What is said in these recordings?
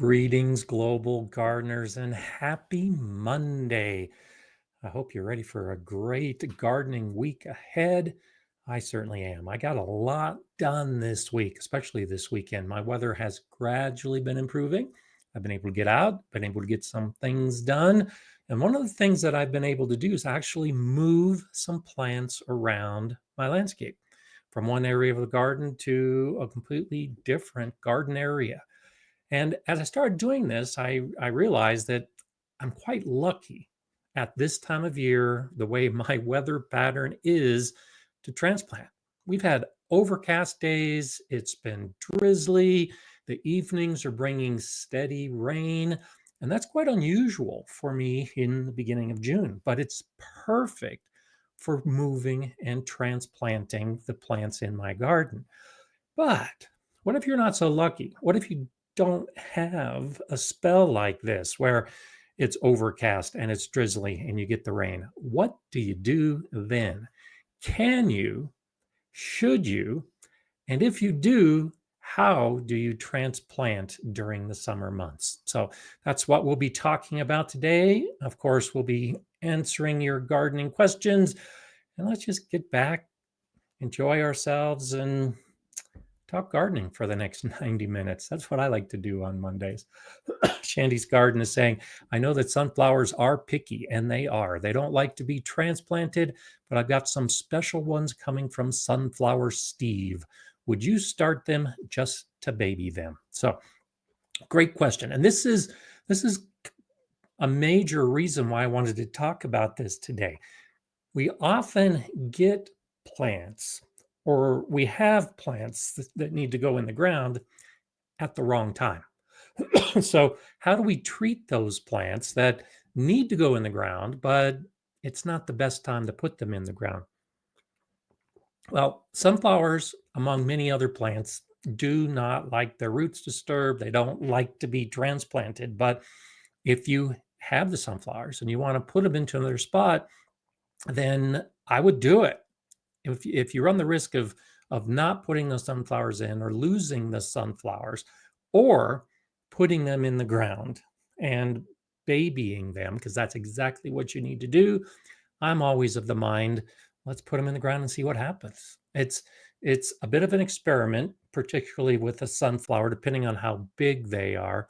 Greetings, global gardeners, and happy Monday. I hope you're ready for a great gardening week ahead. I certainly am. I got a lot done this week, especially this weekend. My weather has gradually been improving. I've been able to get out, been able to get some things done. And one of the things that I've been able to do is actually move some plants around my landscape from one area of the garden to a completely different garden area. And as I started doing this, I realized that I'm quite lucky at this time of year, the way my weather pattern is to transplant. We've had overcast days, it's been drizzly, the evenings are bringing steady rain, and that's quite unusual for me in the beginning of June, but it's perfect for moving and transplanting the plants in my garden. But what if you're not so lucky? What if you don't have a spell like this where it's overcast and it's drizzly and you get the rain? What do you do then? Can you? Should you? And if you do, how do you transplant during the summer months? So that's what we'll be talking about today. Of course, we'll be answering your gardening questions. And let's just get back, enjoy ourselves, and talk gardening for the next 90 minutes. That's what I like to do on Mondays. Shandy's Garden is saying, I know that sunflowers are picky, and they are. They don't like to be transplanted, but I've got some special ones coming from Sunflower Steve. Would you start them just to baby them? So, great question. And this is a major reason why I wanted to talk about this today. We often get plants, or we have plants that need to go in the ground at the wrong time. So, how do we treat those plants that need to go in the ground, but it's not the best time to put them in the ground? Well, sunflowers, among many other plants, do not like their roots disturbed. They don't like to be transplanted. But if you have the sunflowers and you want to put them into another spot, then I would do it. If you run the risk of not putting the sunflowers in or losing the sunflowers or putting them in the ground and babying them, because that's exactly what you need to do, I'm always of the mind, let's put them in the ground and see what happens. It's a bit of an experiment, particularly with a sunflower, depending on how big they are,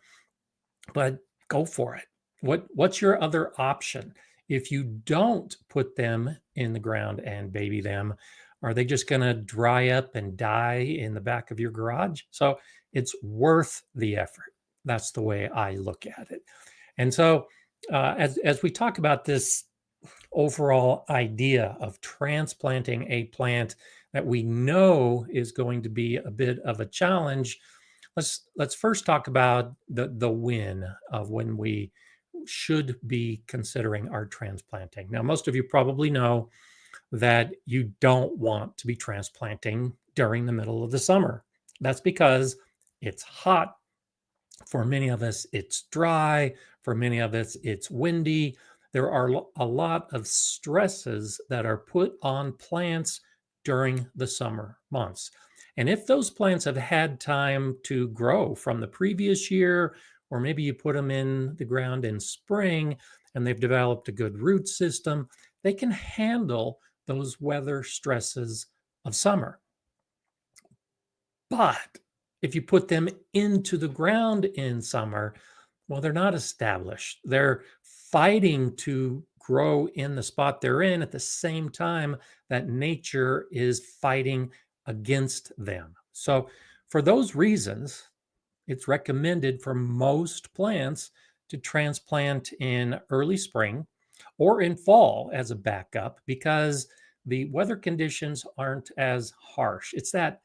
but go for it. What's your other option? If you don't put them in the ground and baby them, are they just going to dry up and die in the back of your garage? So it's worth the effort. That's the way I look at it. And so as we talk about this overall idea of transplanting a plant that we know is going to be a bit of a challenge, let's first talk about the win of when we should be considering our transplanting. Now, most of you probably know that you don't want to be transplanting during the middle of the summer. That's because it's hot. For many of us, it's dry. For many of us, it's windy. There are a lot of stresses that are put on plants during the summer months. And if those plants have had time to grow from the previous year, or maybe you put them in the ground in spring and they've developed a good root system, they can handle those weather stresses of summer. But if you put them into the ground in summer, well, they're not established. They're fighting to grow in the spot they're in at the same time that nature is fighting against them. So, for those reasons, it's recommended for most plants to transplant in early spring or in fall as a backup because the weather conditions aren't as harsh. It's that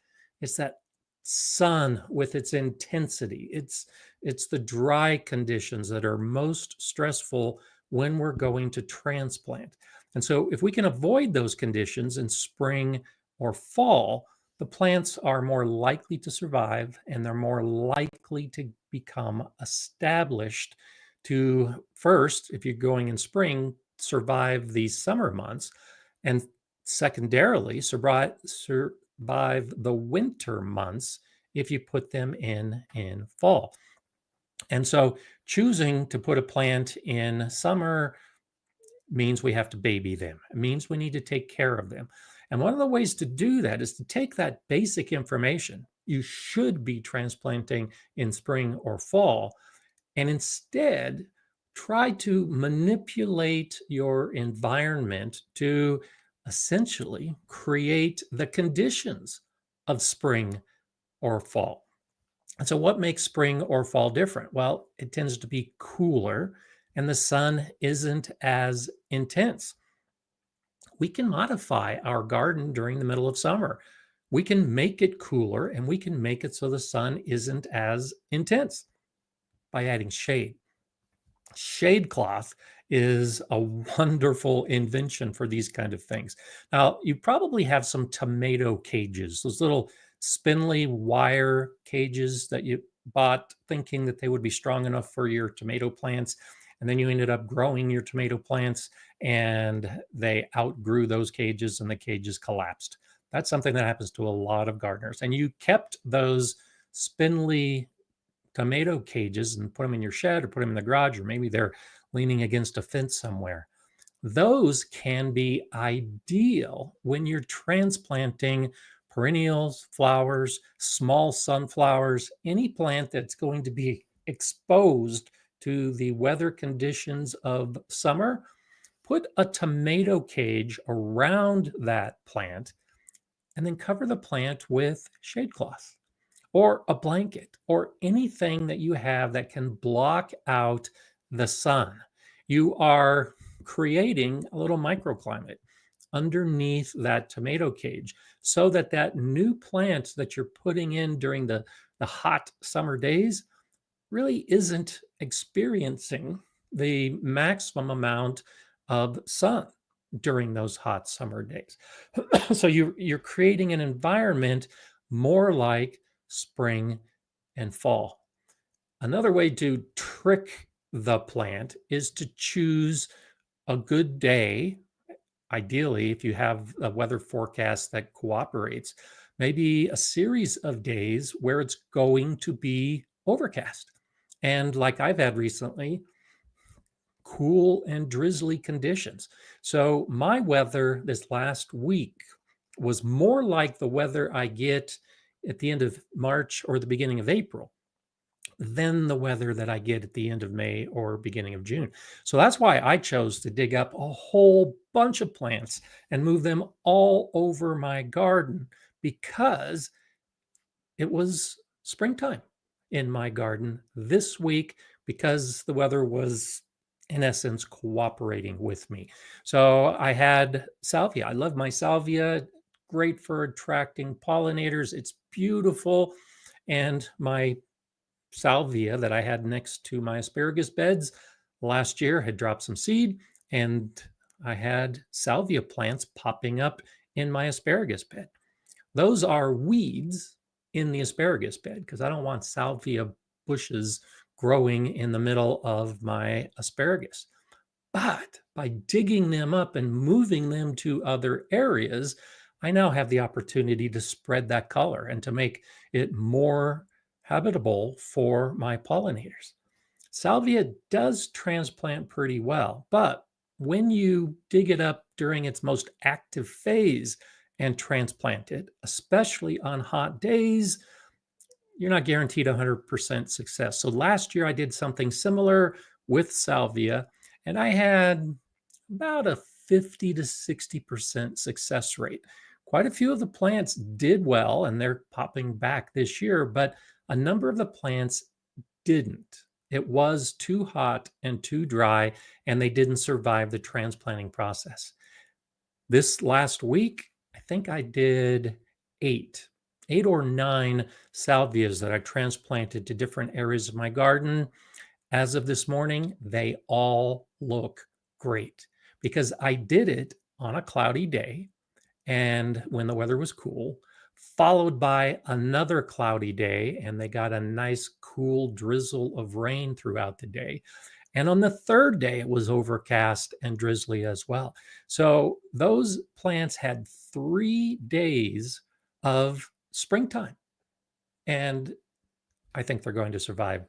sun with its intensity. It's the dry conditions that are most stressful when we're going to transplant. And so if we can avoid those conditions in spring or fall, the plants are more likely to survive and they're more likely to become established to first, if you're going in spring, survive these summer months, and secondarily survive the winter months if you put them in fall. And so choosing to put a plant in summer means we have to baby them. It means we need to take care of them. And one of the ways to do that is to take that basic information. You should be transplanting in spring or fall, and instead try to manipulate your environment to essentially create the conditions of spring or fall. And so, what makes spring or fall different? Well, it tends to be cooler and the sun isn't as intense. We can modify our garden during the middle of summer. We can make it cooler and we can make it so the sun isn't as intense by adding shade. Shade cloth is a wonderful invention for these kind of things. Now, you probably have some tomato cages, those little spindly wire cages that you bought thinking that they would be strong enough for your tomato plants. And then you ended up growing your tomato plants and they outgrew those cages and the cages collapsed. That's something that happens to a lot of gardeners. And you kept those spindly tomato cages and put them in your shed or put them in the garage, or maybe they're leaning against a fence somewhere. Those can be ideal when you're transplanting perennials, flowers, small sunflowers, any plant that's going to be exposed to the weather conditions of summer. Put a tomato cage around that plant and then cover the plant with shade cloth or a blanket or anything that you have that can block out the sun. You are creating a little microclimate underneath that tomato cage so that that new plant that you're putting in during the hot summer days really isn't experiencing the maximum amount of sun during those hot summer days. So you're creating an environment more like spring and fall. Another way to trick the plant is to choose a good day. Ideally, if you have a weather forecast that cooperates, maybe a series of days where it's going to be overcast. And like I've had recently, cool and drizzly conditions. So my weather this last week was more like the weather I get at the end of March or the beginning of April than the weather that I get at the end of May or beginning of June. So that's why I chose to dig up a whole bunch of plants and move them all over my garden because it was springtime in my garden this week because the weather was in essence cooperating with me. So I had salvia. I love my salvia, great for attracting pollinators. It's beautiful. And my salvia that I had next to my asparagus beds last year had dropped some seed, and I had salvia plants popping up in my asparagus bed. Those are weeds in the asparagus bed because I don't want salvia bushes growing in the middle of my asparagus. But by digging them up and moving them to other areas, I now have the opportunity to spread that color and to make it more habitable for my pollinators. Salvia does transplant pretty well, but when you dig it up during its most active phase and transplant it, especially on hot days, you're not guaranteed 100% success. So last year I did something similar with salvia, and I had about a 50 to 60% success rate. Quite a few of the plants did well, and they're popping back this year, but a number of the plants didn't. It was too hot and too dry, and they didn't survive the transplanting process. This last week, I think I did eight or nine salvias that I transplanted to different areas of my garden. As of this morning, they all look great because I did it on a cloudy day and when the weather was cool, followed by another cloudy day, and they got a nice cool drizzle of rain throughout the day. And on the third day, it was overcast and drizzly as well. So those plants had 3 days of springtime. And I think they're going to survive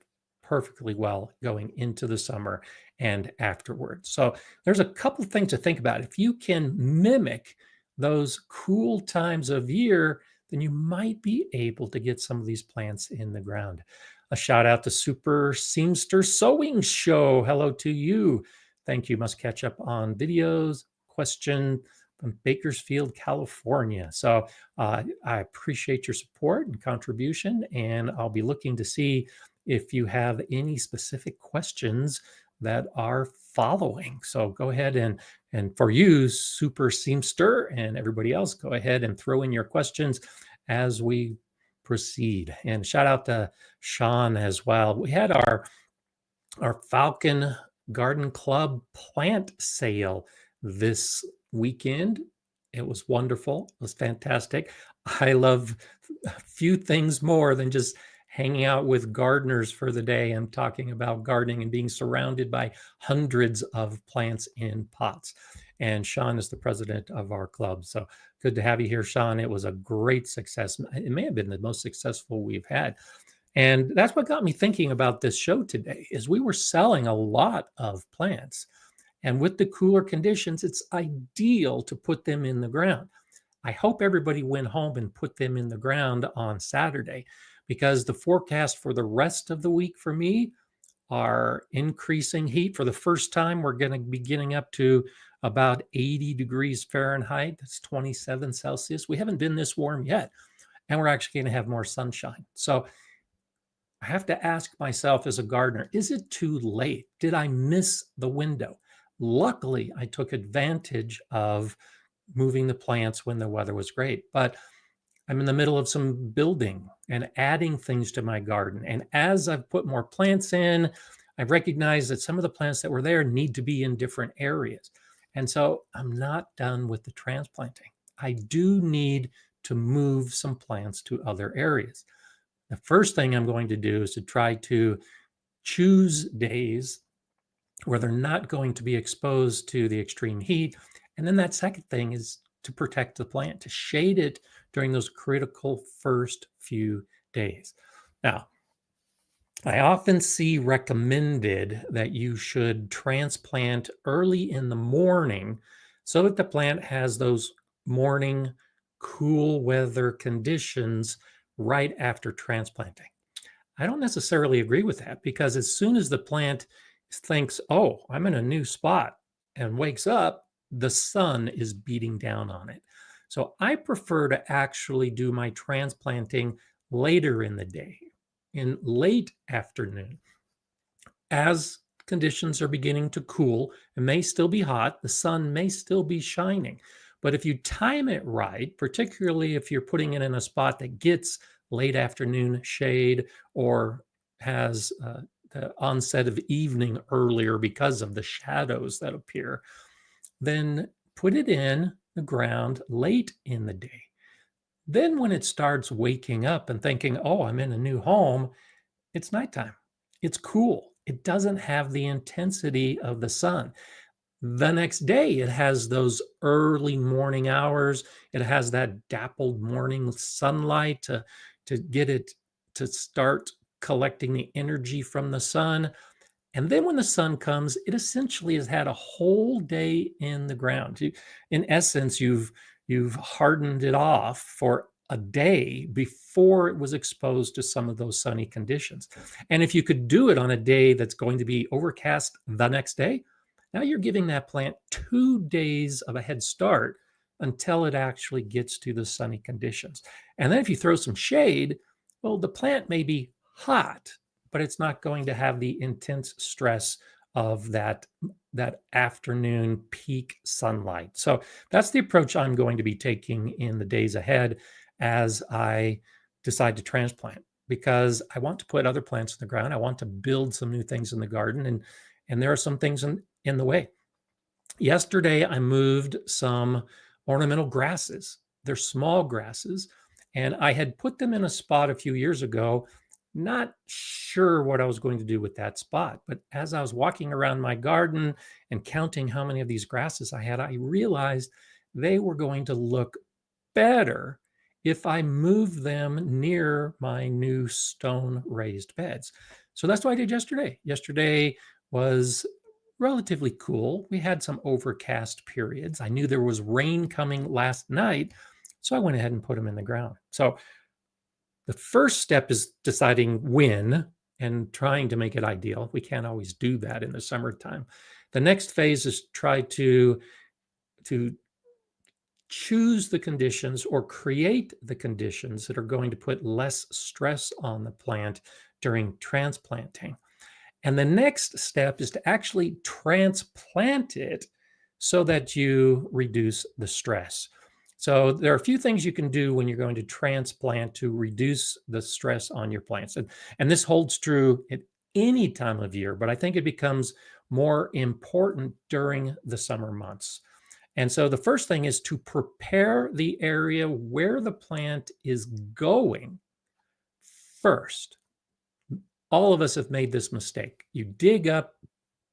perfectly well going into the summer and afterwards. So there's a couple of things to think about. If you can mimic those cool times of year, then you might be able to get some of these plants in the ground. A shout out to Super Seamster Sewing Show. Hello to you. Thank you. Must catch up on videos. Question from Bakersfield, California. So I appreciate your support and contribution, and I'll be looking to see if you have any specific questions that are following. So go ahead and for you, Super Seamster, and everybody else, go ahead and throw in your questions as we proceed. And shout out to Sean as well. We had our Falcon Garden Club plant sale this weekend. It was wonderful. It was fantastic. I love a few things more than just hanging out with gardeners for the day and talking about gardening and being surrounded by hundreds of plants in pots. And Sean is the president of our club. So good to have you here, Sean. It was a great success. It may have been the most successful we've had. And that's what got me thinking about this show today is we were selling a lot of plants. And with the cooler conditions, it's ideal to put them in the ground. I hope everybody went home and put them in the ground on Saturday because the forecast for the rest of the week for me are increasing heat. For the first time, we're going to be getting up to about 80 degrees Fahrenheit. That's 27 Celsius. We haven't been this warm yet. And we're actually going to have more sunshine. So I have to ask myself as a gardener, is it too late? Did I miss the window? Luckily, I took advantage of moving the plants when the weather was great, but I'm in the middle of some building and adding things to my garden. And as I've put more plants in, I've recognized that some of the plants that were there need to be in different areas. And so I'm not done with the transplanting. I do need to move some plants to other areas. The first thing I'm going to do is to try to choose days where they're not going to be exposed to the extreme heat. And then that second thing is to protect the plant, to shade it during those critical first few days. Now, I often see recommended that you should transplant early in the morning so that the plant has those morning cool weather conditions right after transplanting. I don't necessarily agree with that because as soon as the plant thinks, oh, I'm in a new spot and wakes up, the sun is beating down on it. So I prefer to actually do my transplanting later in the day, in late afternoon. As conditions are beginning to cool, it may still be hot, the sun may still be shining. But if you time it right, particularly if you're putting it in a spot that gets late afternoon shade or has the onset of evening earlier because of the shadows that appear, then put it in the ground late in the day. Then when it starts waking up and thinking, oh, I'm in a new home, it's nighttime. It's cool. It doesn't have the intensity of the sun. The next day, it has those early morning hours. It has that dappled morning sunlight to get it to start collecting the energy from the sun. And then when the sun comes, it essentially has had a whole day in the ground. In essence, you've hardened it off for a day before it was exposed to some of those sunny conditions. And if you could do it on a day that's going to be overcast the next day, now you're giving that plant 2 days of a head start until it actually gets to the sunny conditions. And then if you throw some shade, well, the plant may be hot, but it's not going to have the intense stress of that afternoon peak sunlight. So that's the approach I'm going to be taking in the days ahead as I decide to transplant, because I want to put other plants in the ground. I want to build some new things in the garden, and there are some things in the way. Yesterday, I moved some ornamental grasses. They're small grasses, and I had put them in a spot a few years ago, not sure what I was going to do with that spot. But as I was walking around my garden and counting how many of these grasses I had, I realized they were going to look better if I moved them near my new stone raised beds. So that's what I did yesterday. Yesterday was relatively cool. We had some overcast periods. I knew there was rain coming last night, so I went ahead and put them in the ground. So the first step is deciding when and trying to make it ideal. We can't always do that in the summertime. The next phase is try to choose the conditions or create the conditions that are going to put less stress on the plant during transplanting. And the next step is to actually transplant it so that you reduce the stress. So there are a few things you can do when you're going to transplant to reduce the stress on your plants. And this holds true at any time of year, but I think it becomes more important during the summer months. And so the first thing is to prepare the area where the plant is going first. All of us have made this mistake. You dig up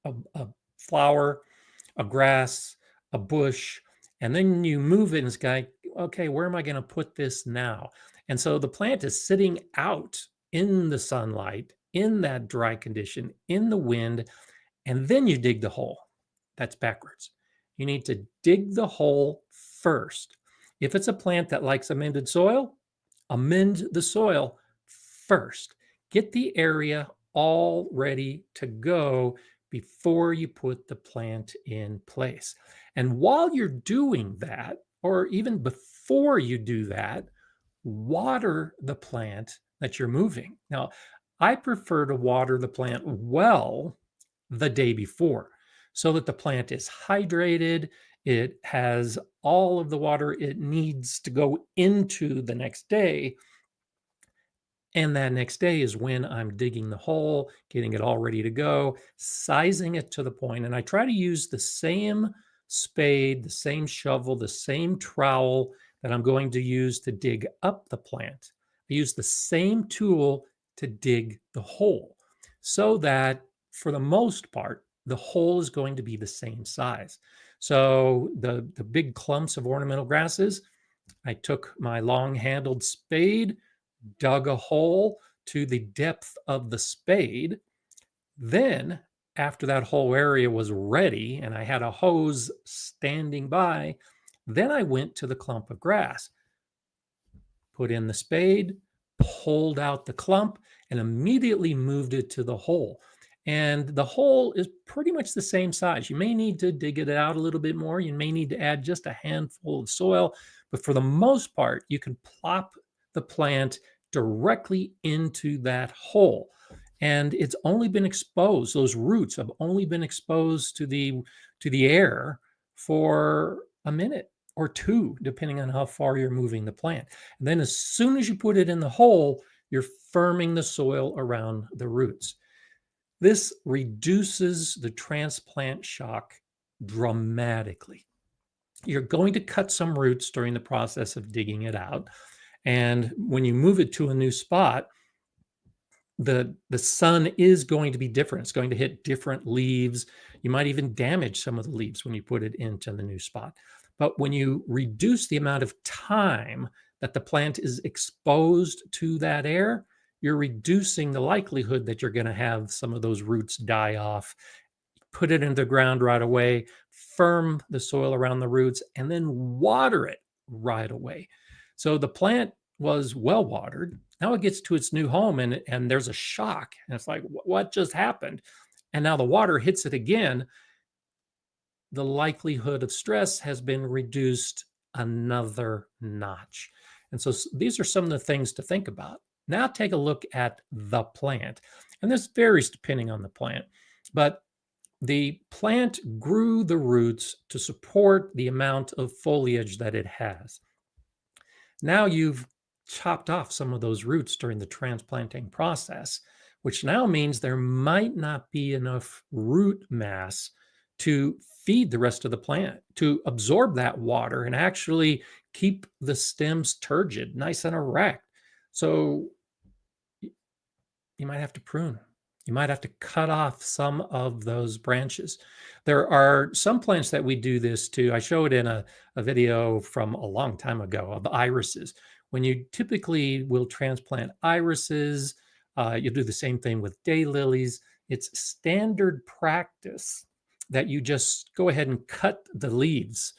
a flower, a grass, a bush, and then you move it and it's like, okay, where am I going to put this now? And so the plant is sitting out in the sunlight, in that dry condition, in the wind, and then you dig the hole. That's backwards. You need to dig the hole first. If it's a plant that likes amended soil, amend the soil first. Get the area all ready to go before you put the plant in place. And while you're doing that, or even before you do that, water the plant that you're moving. Now, I prefer to water the plant well the day before so that the plant is hydrated. It has all of the water it needs to go into the next day. And that next day is when I'm digging the hole, getting it all ready to go, sizing it to the point. And I try to use the same spade, the same shovel, the same trowel that I'm going to use to dig up the plant. I use the same tool to dig the hole so that for the most part, the hole is going to be the same size. So the big clumps of ornamental grasses, I took my long-handled spade, dug a hole to the depth of the spade. Then, after that whole area was ready and I had a hose standing by, then I went to the clump of grass, put in the spade, pulled out the clump, and immediately moved it to the hole. And the hole is pretty much the same size. You may need to dig it out a little bit more. You may need to add just a handful of soil, but for the most part, you can plop the plant directly into that hole. And it's only been exposed, those roots have only been exposed to the air for a minute or two, depending on how far you're moving the plant. And then as soon as you put it in the hole, you're firming the soil around the roots. This reduces the transplant shock dramatically. You're going to cut some roots during the process of digging it out. And when you move it to a new spot, the sun is going to be different. It's going to hit different leaves. You might even damage some of the leaves when you put it into the new spot. But when you reduce the amount of time that the plant is exposed to that air, you're reducing the likelihood that you're going to have some of those roots die off. Put it into the ground right away, firm the soil around the roots, and then water it right away. So the plant was well watered. Now it gets to its new home and there's a shock. And it's like, what just happened? And now the water hits it again. The likelihood of stress has been reduced another notch. And so these are some of the things to think about. Now take a look at the plant. And this varies depending on the plant. But the plant grew the roots to support the amount of foliage that it has. Now you've chopped off some of those roots during the transplanting process, which now means there might not be enough root mass to feed the rest of the plant, to absorb that water and actually keep the stems turgid, nice and erect. So you might have to prune. You might have to cut off some of those branches. There are some plants that we do this to. I showed in a video from a long time ago of irises. When you typically will transplant irises, You'll do the same thing with daylilies. It's standard practice that you just go ahead and cut the leaves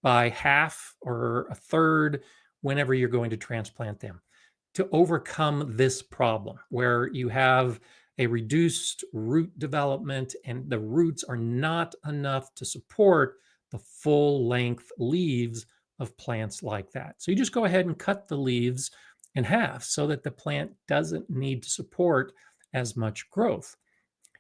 by half or a third whenever you're going to transplant them to overcome this problem where you have a reduced root development and the roots are not enough to support the full length leaves of plants like that. So you just go ahead and cut the leaves in half so that the plant doesn't need to support as much growth.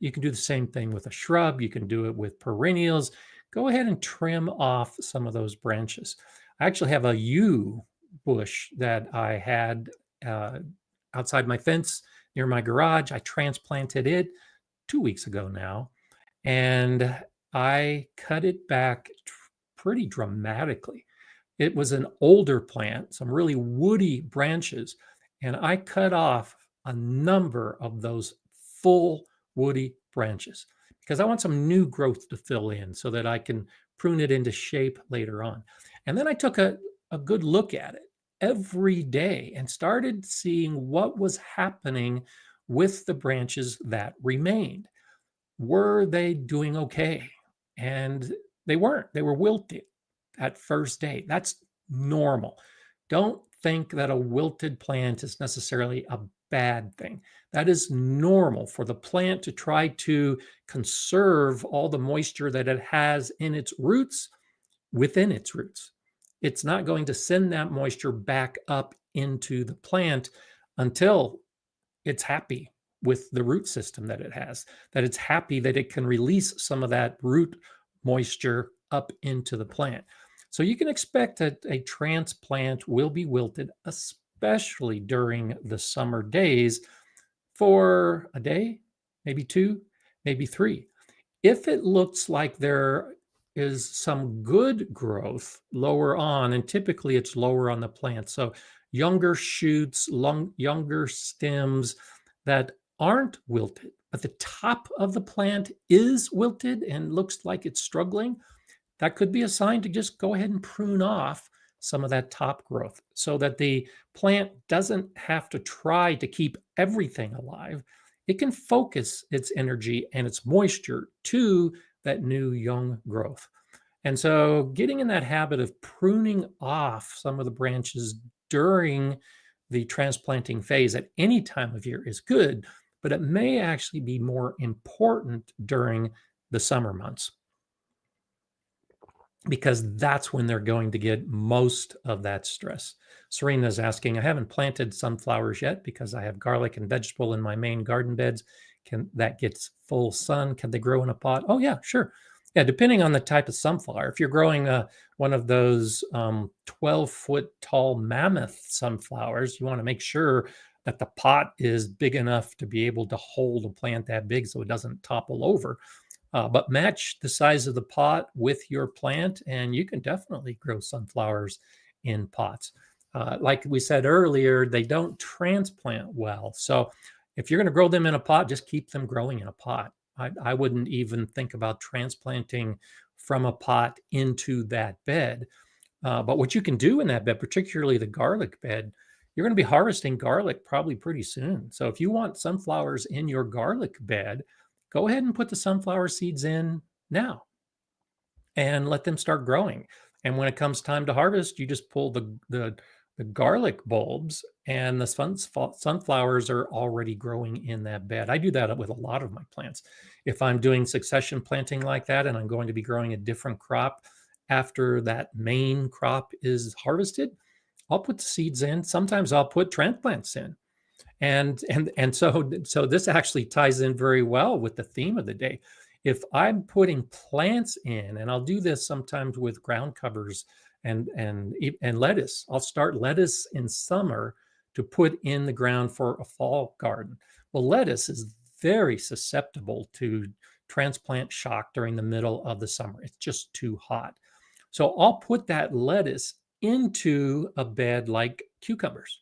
You can do the same thing with a shrub. You can do it with perennials. Go ahead and trim off some of those branches. I actually have a yew bush that I had uh, outside my fence near my garage. I transplanted it 2 weeks ago now, and I cut it back pretty dramatically. It was an older plant, some really woody branches, and I cut off a number of those full woody branches because I want some new growth to fill in so that I can prune it into shape later on. And then I took a good look at it every day and started seeing what was happening with the branches that remained. Were they doing okay? And they weren't. They were wilted that first day. That's normal. Don't think that a wilted plant is necessarily a bad thing. That is normal for the plant to try to conserve all the moisture that it has in its roots within its roots. It's not going to send that moisture back up into the plant until it's happy with the root system that it has, that it's happy that it can release some of that root moisture up into the plant. So you can expect that a transplant will be wilted, especially during the summer days for a day, maybe two, maybe three. If it looks like there is some good growth lower on, and typically it's lower on the plant, so younger shoots, younger stems that aren't wilted, but the top of the plant is wilted and looks like it's struggling, that could be a sign to just go ahead and prune off some of that top growth so that the plant doesn't have to try to keep everything alive. It can focus its energy and its moisture to that new young growth. And so, getting in that habit of pruning off some of the branches during the transplanting phase at any time of year is good, but it may actually be more important during the summer months because that's when they're going to get most of that stress. Serena's asking, I haven't planted sunflowers yet because I have garlic and vegetable in my main garden beds. Can that gets full sun? Can they grow in a pot? Oh yeah, sure. Yeah, depending on the type of sunflower. If you're growing one of those 12-foot tall mammoth sunflowers, you want to make sure that the pot is big enough to be able to hold a plant that big so it doesn't topple over. But match the size of the pot with your plant, and you can definitely grow sunflowers in pots. Like we said earlier, they don't transplant well. So if you're going to grow them in a pot, just keep them growing in a pot. I wouldn't even think about transplanting from a pot into that bed. But what you can do in that bed, particularly the garlic bed, you're going to be harvesting garlic probably pretty soon. So if you want sunflowers in your garlic bed, go ahead and put the sunflower seeds in now and let them start growing. And when it comes time to harvest, you just pull the garlic bulbs and the sunflowers are already growing in that bed. I do that with a lot of my plants. If I'm doing succession planting like that and I'm going to be growing a different crop after that main crop is harvested, I'll put the seeds in. Sometimes I'll put transplants in. And so this actually ties in very well with the theme of the day. If I'm putting plants in, and I'll do this sometimes with ground covers and lettuce, I'll start lettuce in summer to put in the ground for a fall garden. Well, lettuce is very susceptible to transplant shock during the middle of the summer. It's just too hot. So I'll put that lettuce into a bed like cucumbers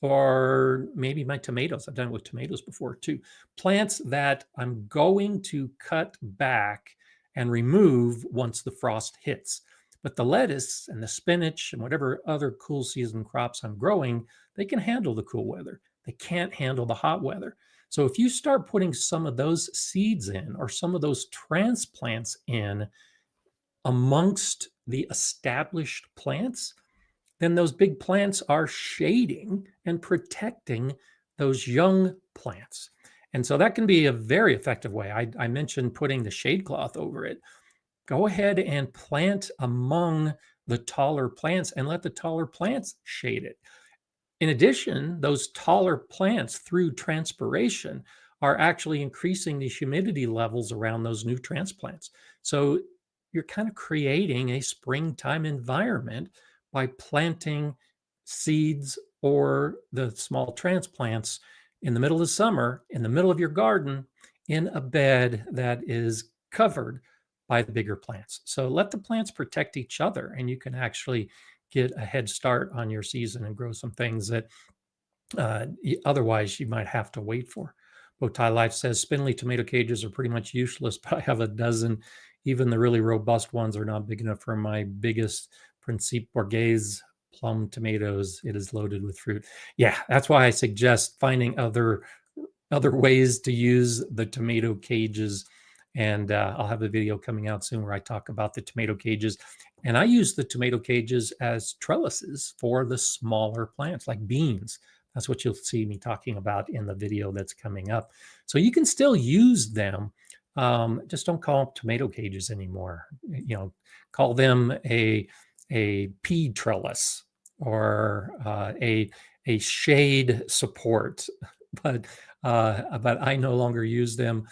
or maybe my tomatoes. I've done it with tomatoes before too. Plants that I'm going to cut back and remove once the frost hits. But the lettuce and the spinach and whatever other cool season crops I'm growing, they can handle the cool weather. They can't handle the hot weather. So if you start putting some of those seeds in or some of those transplants in amongst the established plants, then those big plants are shading and protecting those young plants. And so that can be a very effective way. I mentioned putting the shade cloth over it. Go ahead and plant among the taller plants and let the taller plants shade it. In addition, those taller plants through transpiration are actually increasing the humidity levels around those new transplants. So you're kind of creating a springtime environment by planting seeds or the small transplants in the middle of summer, in the middle of your garden, in a bed that is covered by the bigger plants. So let the plants protect each other, and you can actually get a head start on your season and grow some things that otherwise you might have to wait for. Bowtie Life says spindly tomato cages are pretty much useless, but I have a dozen. Even the really robust ones are not big enough for my biggest Principe Borghese plum tomatoes. It is loaded with fruit. Yeah, that's why I suggest finding other ways to use the tomato cages. And I'll have a video coming out soon where I talk about the tomato cages. And I use the tomato cages as trellises for the smaller plants like beans. That's what you'll see me talking about in the video that's coming up. So you can still use them. Just don't call them tomato cages anymore. You know, call them a pea trellis or a shade support. But I no longer use them.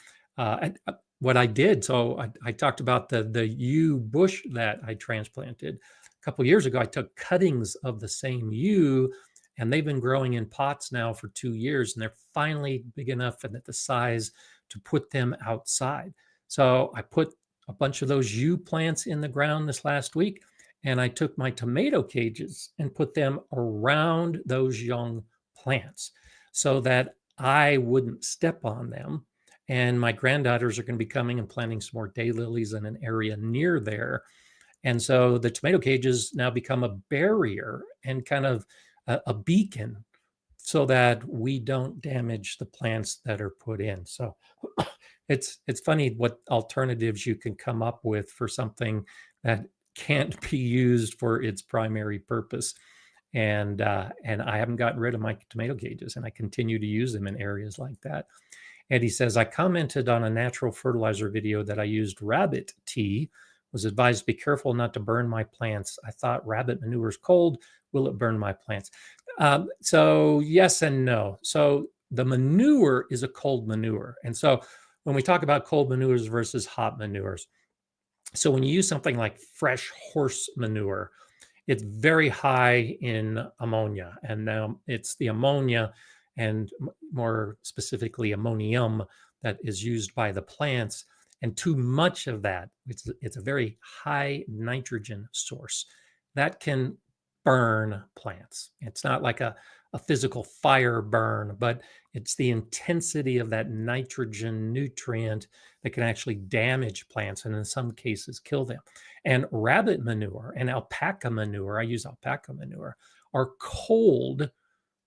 What I did, so I talked about the yew bush that I transplanted a couple years ago. I took cuttings of the same yew, and they've been growing in pots now for 2 years, and they're finally big enough and at the size to put them outside. So I put a bunch of those yew plants in the ground this last week, and I took my tomato cages and put them around those young plants so that I wouldn't step on them. And my granddaughters are going to be coming and planting some more daylilies in an area near there. And so the tomato cages now become a barrier and kind of a beacon so that we don't damage the plants that are put in. So it's funny what alternatives you can come up with for something that can't be used for its primary purpose. And I haven't gotten rid of my tomato cages, and I continue to use them in areas like that. And he says, I commented on a natural fertilizer video that I used rabbit tea, was advised to be careful not to burn my plants. I thought rabbit manure is cold. Will it burn my plants? So yes and no. So the manure is a cold manure. And so when we talk about cold manures versus hot manures, so when you use something like fresh horse manure, it's very high in ammonia. And it's the ammonia and more specifically ammonium that is used by the plants. And too much of that, it's a very high nitrogen source that can burn plants. It's not like a physical fire burn, but it's the intensity of that nitrogen nutrient that can actually damage plants and in some cases kill them. And rabbit manure and alpaca manure, I use alpaca manure, are cold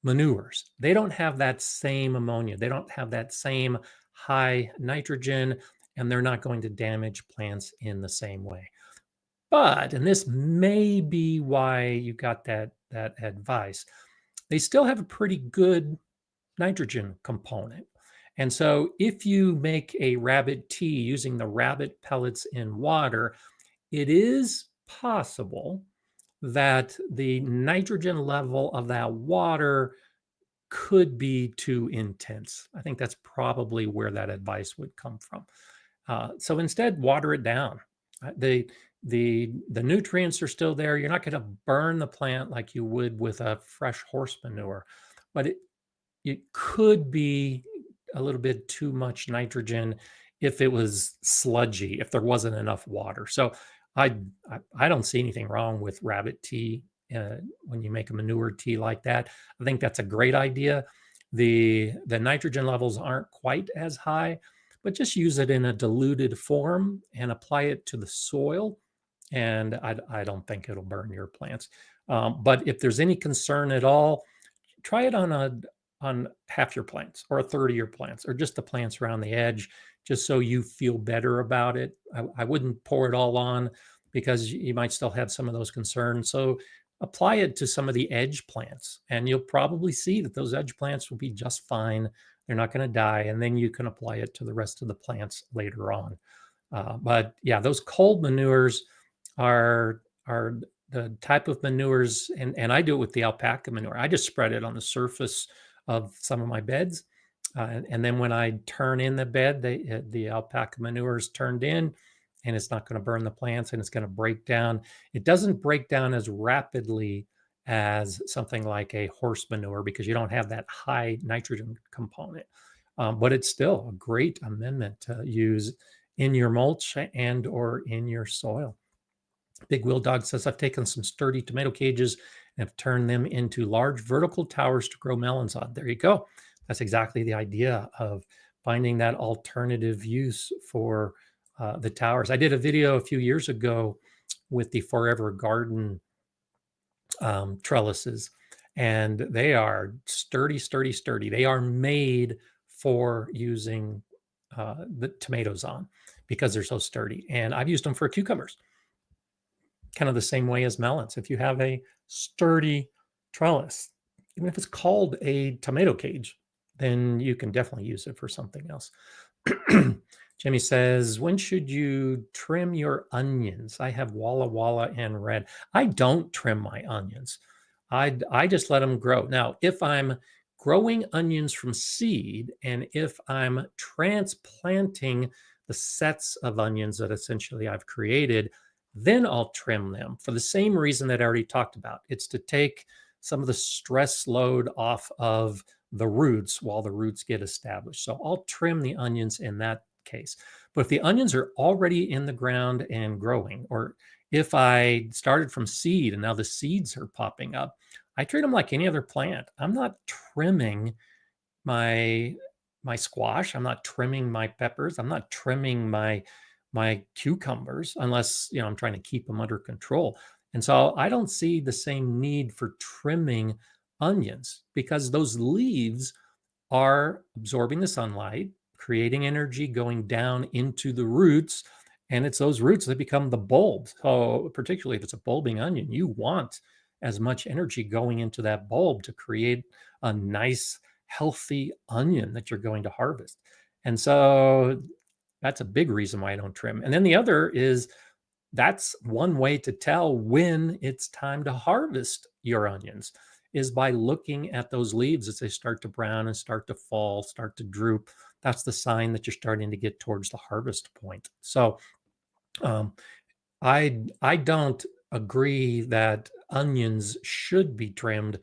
manures. They don't have that same ammonia. They don't have that same high nitrogen, and they're not going to damage plants in the same way. But, and this may be why you got that advice, they still have a pretty good nitrogen component. And so if you make a rabbit tea using the rabbit pellets in water, it is possible that the nitrogen level of that water could be too intense. I think that's probably where that advice would come from. So instead, water it down. The nutrients are still there. You're not going to burn the plant like you would with a fresh horse manure, but it could be a little bit too much nitrogen if it was sludgy, if there wasn't enough water. So I don't see anything wrong with rabbit tea when you make a manure tea like that. I think that's a great idea. The nitrogen levels aren't quite as high, but just use it in a diluted form and apply it to the soil. And I don't think it'll burn your plants. But if there's any concern at all, try it on half your plants or a third of your plants or just the plants around the edge, just so you feel better about it. I wouldn't pour it all on because you might still have some of those concerns. So apply it to some of the edge plants, and you'll probably see that those edge plants will be just fine. They're not going to die, and then you can apply it to the rest of the plants later on. But yeah, those cold manures are the type of manures, and I do it with the alpaca manure. I just spread it on the surface of some of my beds, and then when I turn in the bed, the alpaca manure is turned in, and it's not going to burn the plants, and it's going to break down. It doesn't break down as rapidly as something like a horse manure because you don't have that high nitrogen component. But it's still a great amendment to use in your mulch and or in your soil. Big Wheel Dog says, I've taken some sturdy tomato cages and have turned them into large vertical towers to grow melons on. There you go. That's exactly the idea of finding that alternative use for the towers. I did a video a few years ago with the Forever Garden trellises, and they are sturdy, sturdy, sturdy. They are made for using the tomatoes on because they're so sturdy. And I've used them for cucumbers, kind of the same way as melons. If you have a sturdy trellis, even if it's called a tomato cage, then you can definitely use it for something else. Jimmy says, when should you trim your onions? I have Walla Walla and red. I don't trim my onions. I just let them grow. Now, if I'm growing onions from seed and if I'm transplanting the sets of onions that essentially I've created, then I'll trim them for the same reason that I already talked about. It's to take some of the stress load off of the roots while the roots get established. So I'll trim the onions in that case. But if the onions are already in the ground and growing, or if I started from seed and now the seeds are popping up, I treat them like any other plant. I'm not trimming my squash. I'm not trimming my peppers. I'm not trimming my cucumbers unless I'm trying to keep them under control. And so I don't see the same need for trimming onions because those leaves are absorbing the sunlight, creating energy going down into the roots, and it's those roots that become the bulbs. So particularly if it's a bulbing onion, you want as much energy going into that bulb to create a nice healthy onion that you're going to harvest. And so that's a big reason why I don't trim. And then the other is that's one way to tell when it's time to harvest your onions is by looking at those leaves as they start to brown and start to fall, start to droop. That's the sign that you're starting to get towards the harvest point. So I don't agree that onions should be trimmed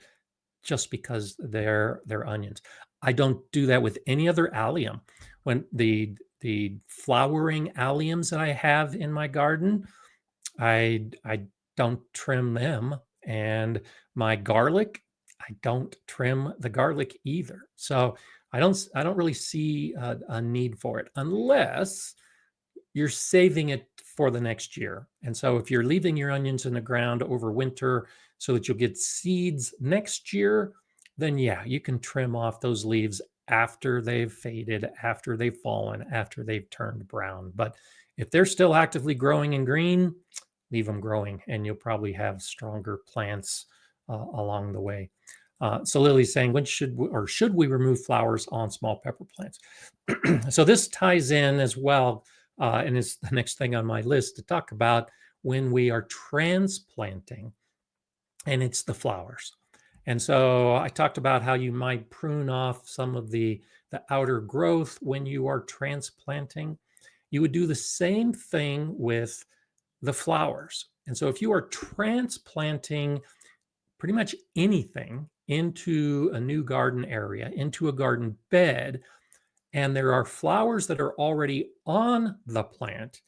just because they're onions. I don't do that with any other allium. When the flowering alliums that I have in my garden, I don't trim them, and my garlic, I don't trim the garlic either. So I don't really see a need for it unless you're saving it for the next year. And so if you're leaving your onions in the ground over winter so that you'll get seeds next year, then yeah, you can trim off those leaves after they've faded, after they've fallen, after they've turned brown. But if they're still actively growing and green, leave them growing and you'll probably have stronger plants along the way. So Lily's saying, when should we remove flowers on small pepper plants? So this ties in as well, and is the next thing on my list to talk about when we are transplanting, and it's the flowers. And so I talked about how you might prune off some of the outer growth when you are transplanting. You would do the same thing with the flowers. And so if you are transplanting pretty much anything into a new garden area, into a garden bed, and there are flowers that are already on the plant,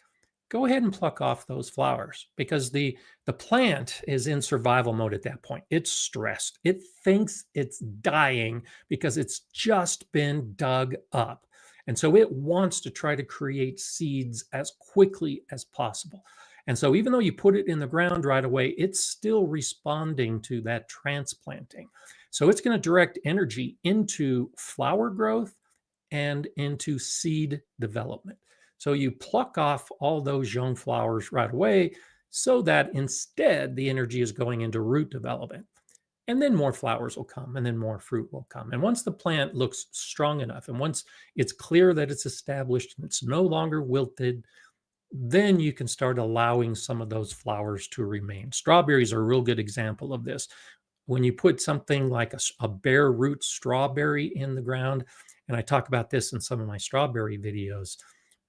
go ahead and pluck off those flowers because the plant is in survival mode at that point. It's stressed. It thinks it's dying because it's just been dug up. And so it wants to try to create seeds as quickly as possible. And so even though you put it in the ground right away, it's still responding to that transplanting. So it's going to direct energy into flower growth and into seed development. So you pluck off all those young flowers right away so that instead the energy is going into root development. And then more flowers will come and then more fruit will come. And once the plant looks strong enough and once it's clear that it's established and it's no longer wilted, then you can start allowing some of those flowers to remain. Strawberries are a real good example of this. When you put something like a bare root strawberry in the ground, and I talk about this in some of my strawberry videos,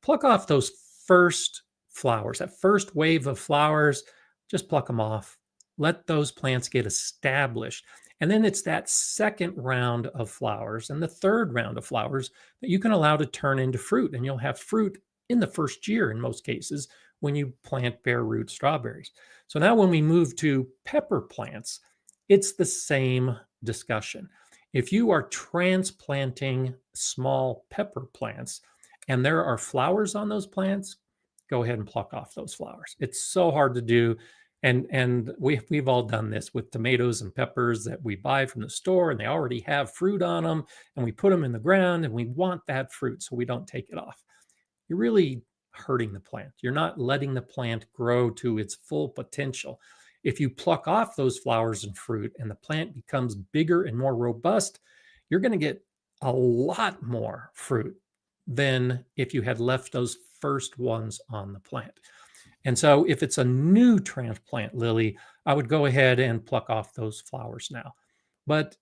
pluck off those first flowers, that first wave of flowers, just pluck them off. Let those plants get established. And then it's that second round of flowers and the third round of flowers that you can allow to turn into fruit. And you'll have fruit in the first year in most cases when you plant bare root strawberries. So now when we move to pepper plants, it's the same discussion. If you are transplanting small pepper plants and there are flowers on those plants, go ahead and pluck off those flowers. It's so hard to do. And we've all done this with tomatoes and peppers that we buy from the store and they already have fruit on them, and we put them in the ground and we want that fruit, so we don't take it off. You're really hurting the plant. You're not letting the plant grow to its full potential. If you pluck off those flowers and fruit and the plant becomes bigger and more robust, you're going to get a lot more fruit than if you had left those first ones on the plant. And so if it's a new transplant lily, I would go ahead and pluck off those flowers now. But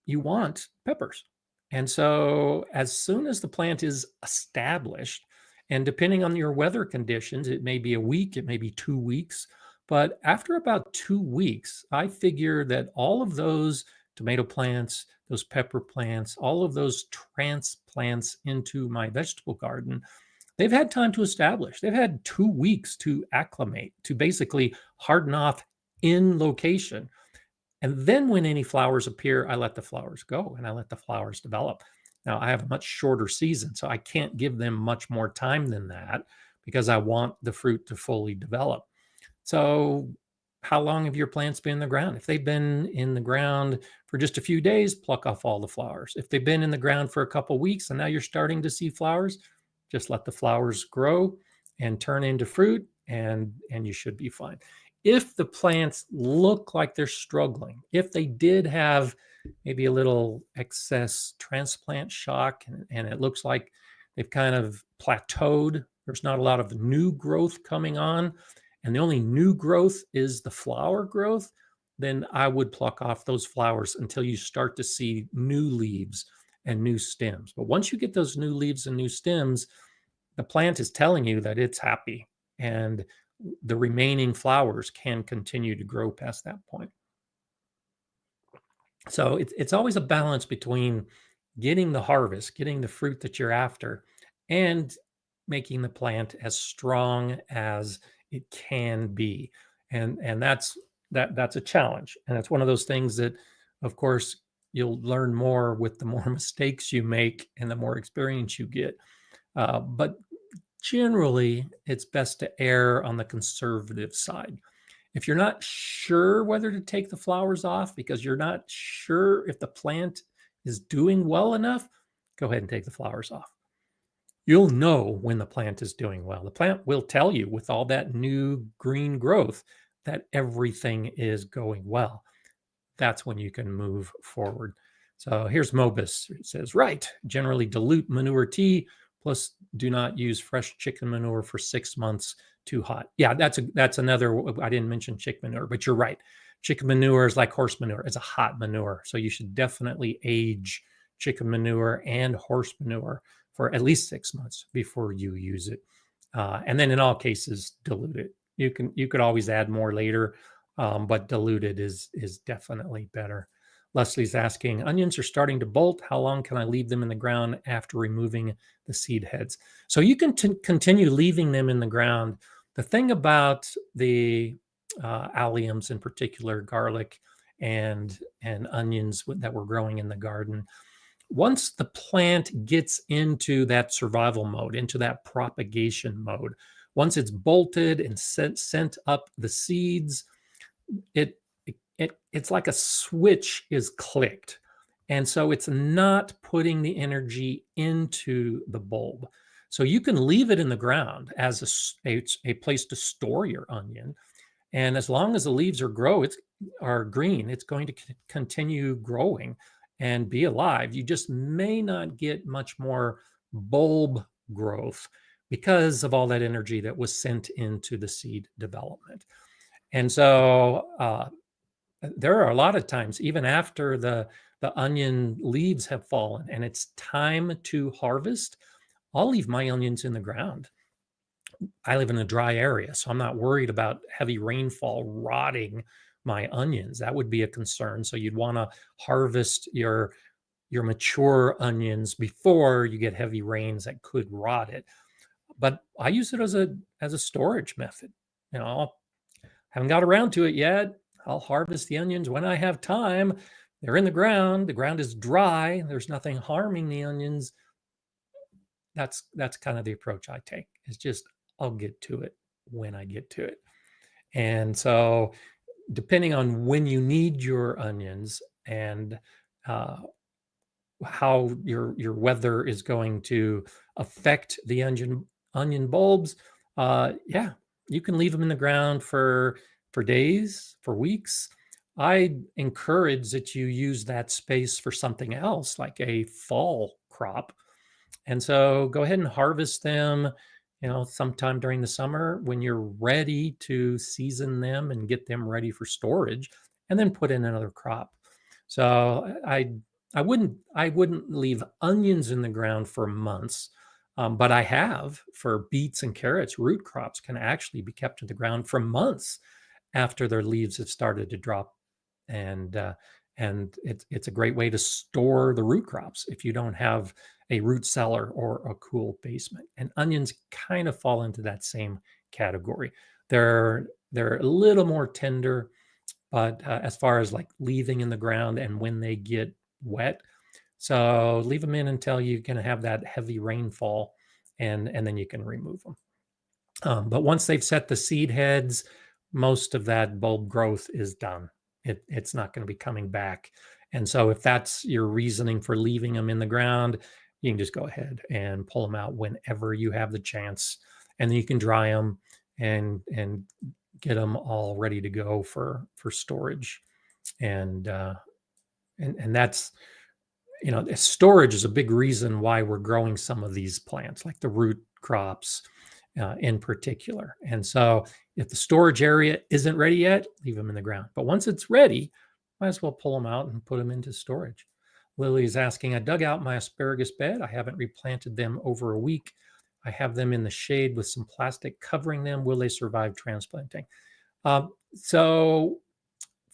you want peppers. And so as soon as the plant is established, and depending on your weather conditions, it may be a week, it may be 2 weeks, but after about 2 weeks, I figure that all of those tomato plants, those pepper plants, all of those transplants into my vegetable garden, they've had time to establish. They've had 2 weeks to acclimate, to basically harden off in location. And then when any flowers appear, I let the flowers go and I let the flowers develop. Now, I have a much shorter season, so I can't give them much more time than that because I want the fruit to fully develop. So, how long have your plants been in the ground? If they've been in the ground for just a few days, pluck off all the flowers. If they've been in the ground for a couple of weeks and now you're starting to see flowers, just let the flowers grow and turn into fruit, and you should be fine. If the plants look like they're struggling, if they did have maybe a little excess transplant shock and it looks like they've kind of plateaued, there's not a lot of new growth coming on, and the only new growth is the flower growth, then I would pluck off those flowers until you start to see new leaves and new stems. But once you get those new leaves and new stems, the plant is telling you that it's happy and the remaining flowers can continue to grow past that point. So it's always a balance between getting the harvest, getting the fruit that you're after, and making the plant as strong as it can be. And that's a challenge. And it's one of those things that, of course, you'll learn more with the more mistakes you make and the more experience you get. But generally, it's best to err on the conservative side. If you're not sure whether to take the flowers off because you're not sure if the plant is doing well enough, go ahead and take the flowers off. You'll know when the plant is doing well. The plant will tell you with all that new green growth that everything is going well. That's when you can move forward. So here's Mobus. It says, right, generally dilute manure tea, plus do not use fresh chicken manure for 6 months too hot. Yeah, that's another, I didn't mention chicken manure, but you're right. Chicken manure is like horse manure. It's a hot manure. So you should definitely age chicken manure and horse manure for at least 6 months before you use it. And then in all cases, dilute it. You could always add more later, but diluted is definitely better. Leslie's asking, onions are starting to bolt. How long can I leave them in the ground after removing the seed heads? So you can continue leaving them in the ground. The thing about the alliums in particular, garlic and onions that we're growing in the garden, once the plant gets into that survival mode, into that propagation mode, once it's bolted and sent up the seeds, it it's like a switch is clicked. And so it's not putting the energy into the bulb. So you can leave it in the ground as a place to store your onion. And as long as the leaves are green, it's going to continue growing and be alive. You just may not get much more bulb growth because of all that energy that was sent into the seed development. And so there are a lot of times, even after the onion leaves have fallen and it's time to harvest, I'll leave my onions in the ground. I live in a dry area, so I'm not worried about heavy rainfall rotting my onions. That would be a concern. So you'd want to harvest your mature onions before you get heavy rains that could rot it. But I use it as a storage method. You know, haven't got around to it yet. I'll harvest the onions when I have time. They're in the ground. The ground is dry. There's nothing harming the onions. That's kind of the approach I take. It's just I'll get to it when I get to it. And so depending on when you need your onions and how your weather is going to affect the onion bulbs, yeah, you can leave them in the ground for days, for weeks. I encourage that you use that space for something else, like a fall crop. And so go ahead and harvest them, sometime during the summer when you're ready to season them and get them ready for storage, and then put in another crop. So I wouldn't leave onions in the ground for months, but I have for beets and carrots. Root crops can actually be kept in the ground for months after their leaves have started to drop, and it's a great way to store the root crops if you don't have a root cellar or a cool basement. And onions kind of fall into that same category. They're a little more tender, but as far as like leaving in the ground and when they get wet, so leave them in until you're going to have that heavy rainfall, and then you can remove them. But once they've set the seed heads, most of that bulb growth is done. It's not going to be coming back. And so if that's your reasoning for leaving them in the ground, you can just go ahead and pull them out whenever you have the chance. And then you can dry them and get them all ready to go for storage. And that's, storage is a big reason why we're growing some of these plants, like the root crops in particular. And so if the storage area isn't ready yet, leave them in the ground. But once it's ready, might as well pull them out and put them into storage. Lily is asking, I dug out my asparagus bed. I haven't replanted them over a week. I have them in the shade with some plastic covering them. Will they survive transplanting? So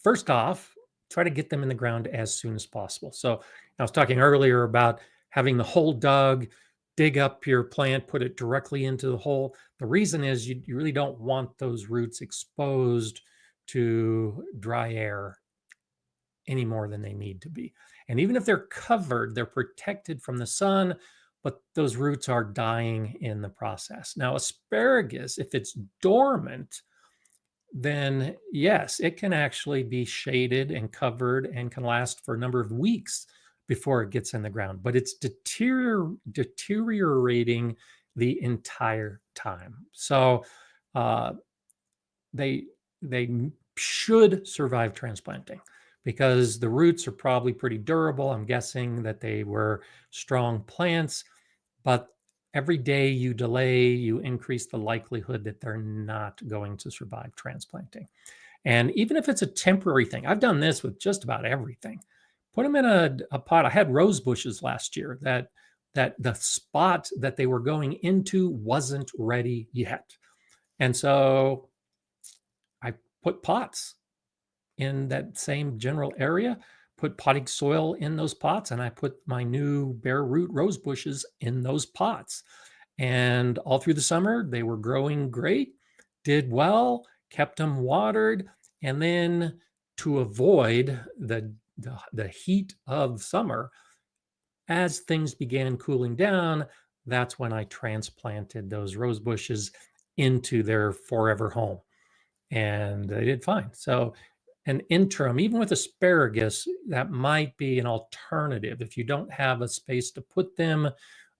first off, try to get them in the ground as soon as possible. So I was talking earlier about having the hole dug, dig up your plant, put it directly into the hole. The reason is you really don't want those roots exposed to dry air any more than they need to be. And even if they're covered, they're protected from the sun, but those roots are dying in the process. Now, asparagus, if it's dormant, then yes, it can actually be shaded and covered and can last for a number of weeks before it gets in the ground, but it's deteriorating the entire time. So they should survive transplanting because the roots are probably pretty durable. I'm guessing that they were strong plants, but every day you delay, you increase the likelihood that they're not going to survive transplanting. And even if it's a temporary thing, I've done this with just about everything. Put them in a pot. I had rose bushes last year that the spot that they were going into wasn't ready yet. And so I put pots in that same general area, put potting soil in those pots, and I put my new bare root rose bushes in those pots. And all through the summer, they were growing great, did well, kept them watered. And then to avoid the heat of summer, as things began cooling down, that's when I transplanted those rose bushes into their forever home. And they did fine. So an interim, even with asparagus, that might be an alternative. If you don't have a space to put them,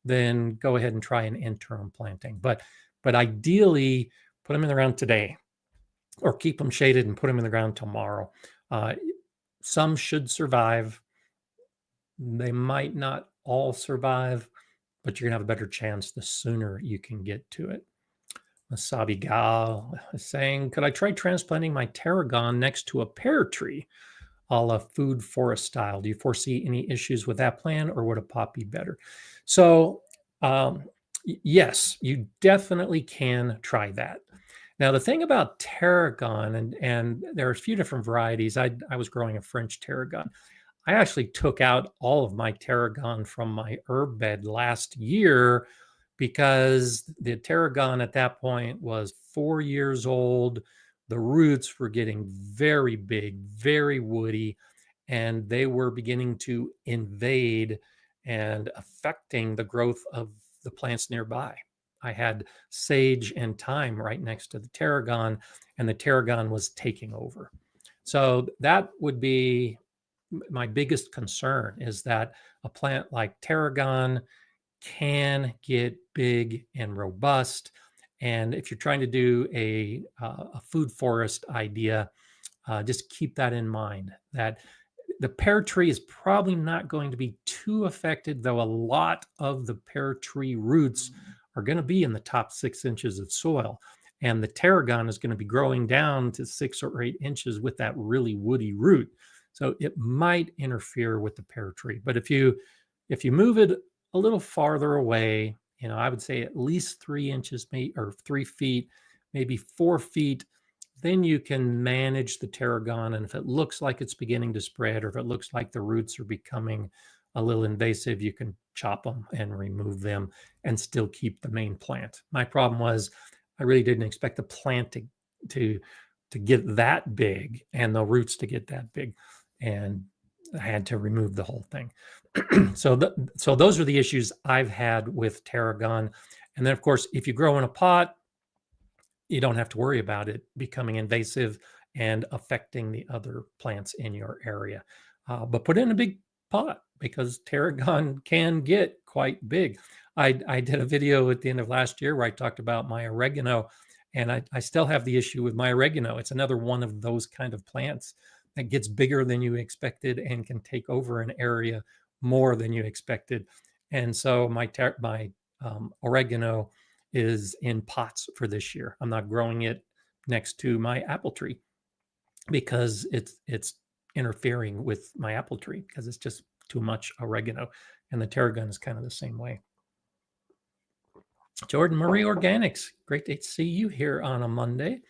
then go ahead and try an interim planting. But ideally, put them in the ground today, or keep them shaded and put them in the ground tomorrow. Some should survive. They might not all survive, but you're gonna have a better chance the sooner you can get to it. Masabi Gal is saying, could I try transplanting my tarragon next to a pear tree, a la food forest style? Do you foresee any issues with that plan, or would a pot be better? So, yes, you definitely can try that. Now, the thing about tarragon, and there are a few different varieties. I was growing a French tarragon. I actually took out all of my tarragon from my herb bed last year because the tarragon at that point was 4 years old. The roots were getting very big, very woody, and they were beginning to invade and affecting the growth of the plants nearby. I had sage and thyme right next to the tarragon, and the tarragon was taking over. So that would be my biggest concern, is that a plant like tarragon can get big and robust. And if you're trying to do a food forest idea, just keep that in mind, that the pear tree is probably not going to be too affected, though a lot of the pear tree roots are going to be in the top 6 inches of soil. And the tarragon is going to be growing down to 6 or 8 inches with that really woody root. So it might interfere with the pear tree. But if you move it a little farther away, I would say at least 3 inches, or 3 feet, maybe 4 feet, then you can manage the tarragon. And if it looks like it's beginning to spread, or if it looks like the roots are becoming a little invasive, you can chop them and remove them and still keep the main plant. My problem was I really didn't expect the plant to get that big and the roots to get that big, and I had to remove the whole thing. So those are the issues I've had with tarragon. And then, of course, if you grow in a pot, you don't have to worry about it becoming invasive and affecting the other plants in your area. But put it in a big pot, because tarragon can get quite big. I did a video at the end of last year where I talked about my oregano, and I still have the issue with my oregano. It's another one of those kind of plants that gets bigger than you expected and can take over an area more than you expected. And so my oregano is in pots for this year. I'm not growing it next to my apple tree because it's interfering with my apple tree, because it's just too much oregano. And the tarragon is kind of the same way. Jordan Marie Organics, great to see you here on a Monday,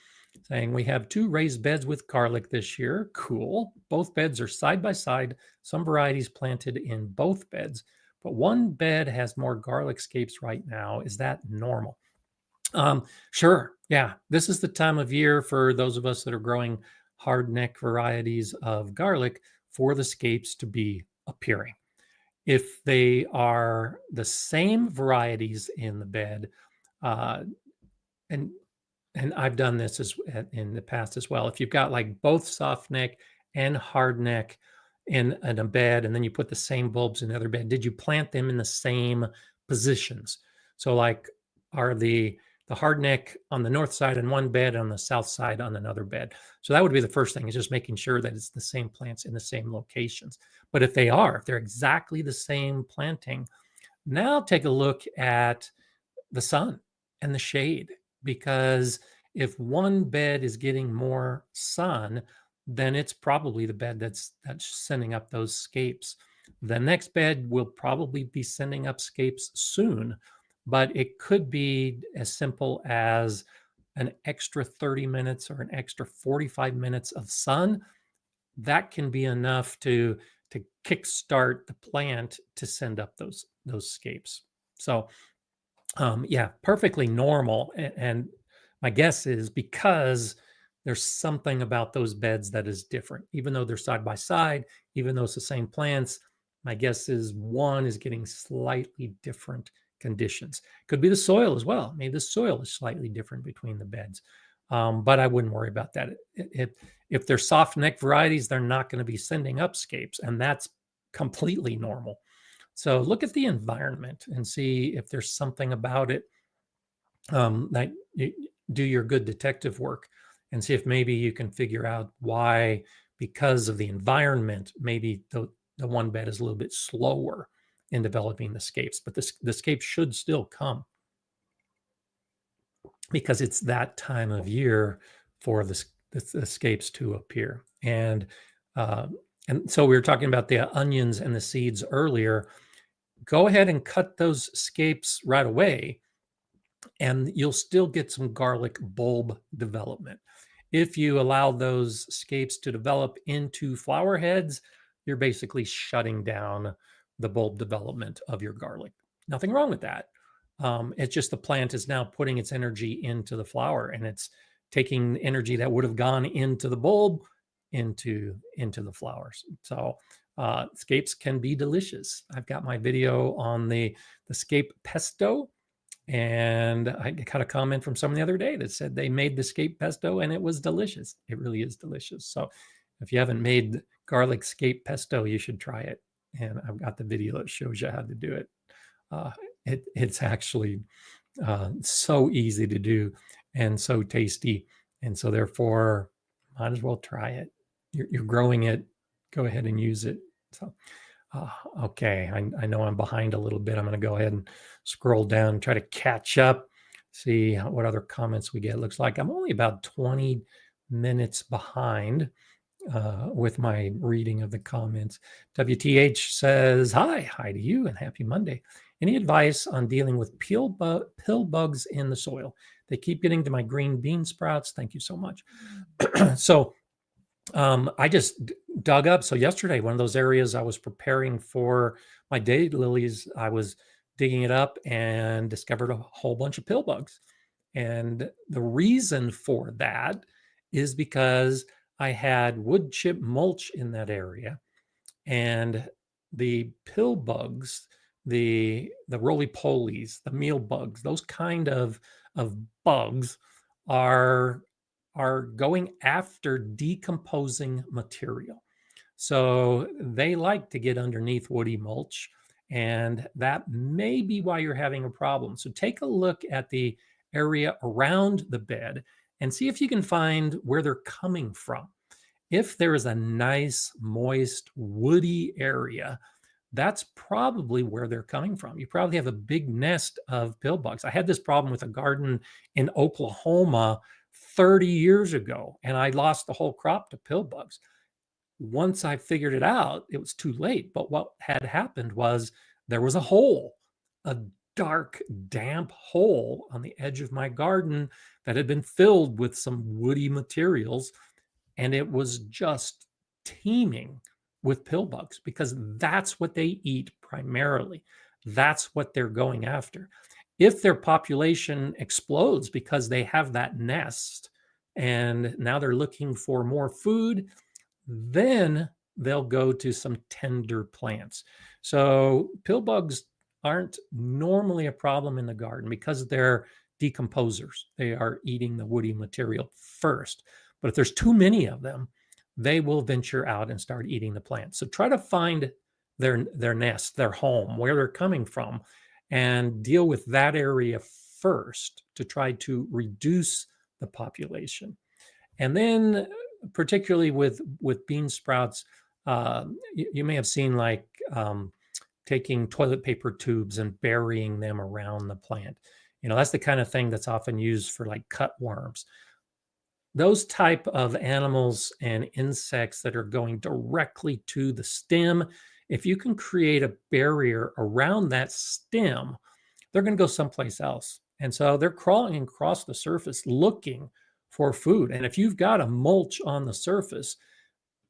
saying we have 2 raised beds with garlic this year. Cool. Both beds are side by side. Some varieties planted in both beds, but one bed has more garlic scapes right now. Is that normal? Sure. Yeah. This is the time of year for those of us that are growing hardneck varieties of garlic for the scapes to be appearing. If they are the same varieties in the bed, and I've done this in the past as well. If you've got like both soft neck and hard neck in a bed, and then you put the same bulbs in the other bed, did you plant them in the same positions? So like, are the hard neck on the north side in one bed, on the south side on another bed? So that would be the first thing, is just making sure that it's the same plants in the same locations. But if they're exactly the same planting, now take a look at the sun and the shade, because if one bed is getting more sun, then it's probably the bed that's sending up those scapes. The next bed will probably be sending up scapes soon, but it could be as simple as an extra 30 minutes or an extra 45 minutes of sun. That can be enough to kickstart the plant to send up those scapes. So yeah, perfectly normal. And my guess is because there's something about those beds that is different, even though they're side by side, even though it's the same plants. My guess is one is getting slightly different conditions. Could be the soil as well. Maybe the soil is slightly different between the beds. But I wouldn't worry about that. If they're soft neck varieties, they're not going to be sending up scapes, and that's completely normal. So look at the environment and see if there's something about it that do your good detective work and see if maybe you can figure out why, because of the environment, maybe the one bed is a little bit slower in developing the scapes, but the scapes should still come because it's that time of year for the scapes to appear. And so we were talking about the onions and the seeds earlier. Go ahead and cut those scapes right away, and you'll still get some garlic bulb development. If you allow those scapes to develop into flower heads, you're basically shutting down the bulb development of your garlic. Nothing wrong with that. It's just the plant is now putting its energy into the flower, and it's taking energy that would have gone into the bulb into the flowers. So scapes can be delicious. I've got my video on the scape pesto, and I got a comment from someone the other day that said they made the scape pesto and it was delicious. It really is delicious. So if you haven't made garlic scape pesto, you should try it. And I've got the video that shows you how to do it. It's actually so easy to do and so tasty. And so therefore, might as well try it. You're growing it. Go ahead and use it. So, okay, I know I'm behind a little bit. I'm going to go ahead and scroll down and try to catch up, see what other comments we get. Looks like I'm only about 20 minutes behind with my reading of the comments. WTH says, hi to you and happy Monday. Any advice on dealing with pill bugs in the soil? They keep getting to my green bean sprouts. Thank you so much. So I just dug up. So yesterday, one of those areas I was preparing for my daylilies, I was digging it up and discovered a whole bunch of pill bugs. And the reason for that is because I had wood chip mulch in that area, and the pill bugs, the roly-polies, the meal bugs, those kind of bugs are going after decomposing material. So they like to get underneath woody mulch, and that may be why you're having a problem. So take a look at the area around the bed and see if you can find where they're coming from. If there is a nice, moist, woody area, that's probably where they're coming from. You probably have a big nest of pill bugs. I had this problem with a garden in Oklahoma 30 years ago, and I lost the whole crop to pill bugs. Once I figured it out, it was too late. But what had happened was there was a hole, a dark, damp hole on the edge of my garden that had been filled with some woody materials, and it was just teeming with pill bugs because that's what they eat primarily. That's what they're going after. If their population explodes because they have that nest and now they're looking for more food, then they'll go to some tender plants. So pill bugs aren't normally a problem in the garden because they're decomposers. They are eating the woody material first. But if there's too many of them, they will venture out and start eating the plants. So try to find their nest, their home, where they're coming from, and deal with that area first to try to reduce the population. And then, particularly with bean sprouts, you may have seen like taking toilet paper tubes and burying them around the plant. You know, that's the kind of thing that's often used for like cutworms. Those type of animals and insects that are going directly to the stem, if you can create a barrier around that stem, they're going to go someplace else. And so they're crawling across the surface looking for food. And if you've got a mulch on the surface,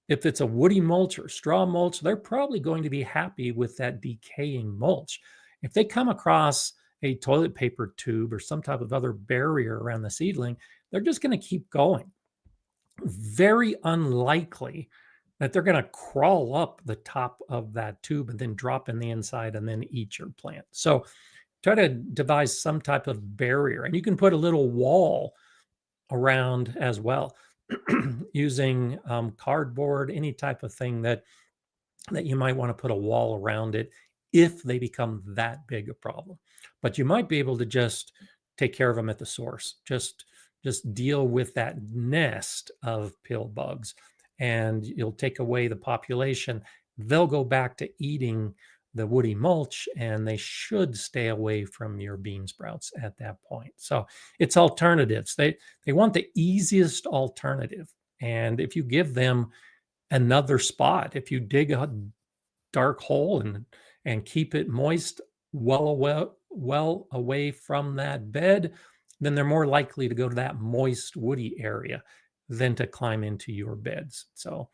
if it's a woody mulch or straw mulch, they're probably going to be happy with that decaying mulch. If they come across a toilet paper tube or some type of other barrier around the seedling, they're just going to keep going. Very unlikely that they're going to crawl up the top of that tube and then drop in the inside and then eat your plant. So try to devise some type of barrier, and you can put a little wall around as well, using cardboard, any type of thing that you might want to put a wall around it if they become that big a problem. But you might be able to just take care of them at the source. Just deal with that nest of pill bugs, and you'll take away the population. They'll go back to eating the woody mulch, and they should stay away from your bean sprouts at that point. So it's alternatives. They want the easiest alternative. And if you give them another spot, if you dig a dark hole and keep it moist, well away from that bed, then they're more likely to go to that moist woody area than to climb into your beds. So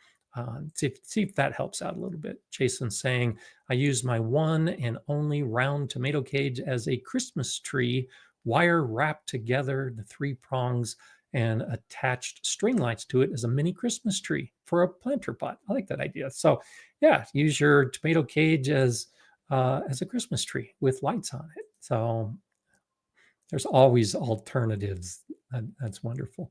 see if that helps out a little bit. Jason's saying, I use my one and only round tomato cage as a Christmas tree, wire wrapped together, the three prongs, and attached string lights to it as a mini Christmas tree for a planter pot. I like that idea. So yeah, use your tomato cage as a Christmas tree with lights on it. So there's always alternatives. That's wonderful.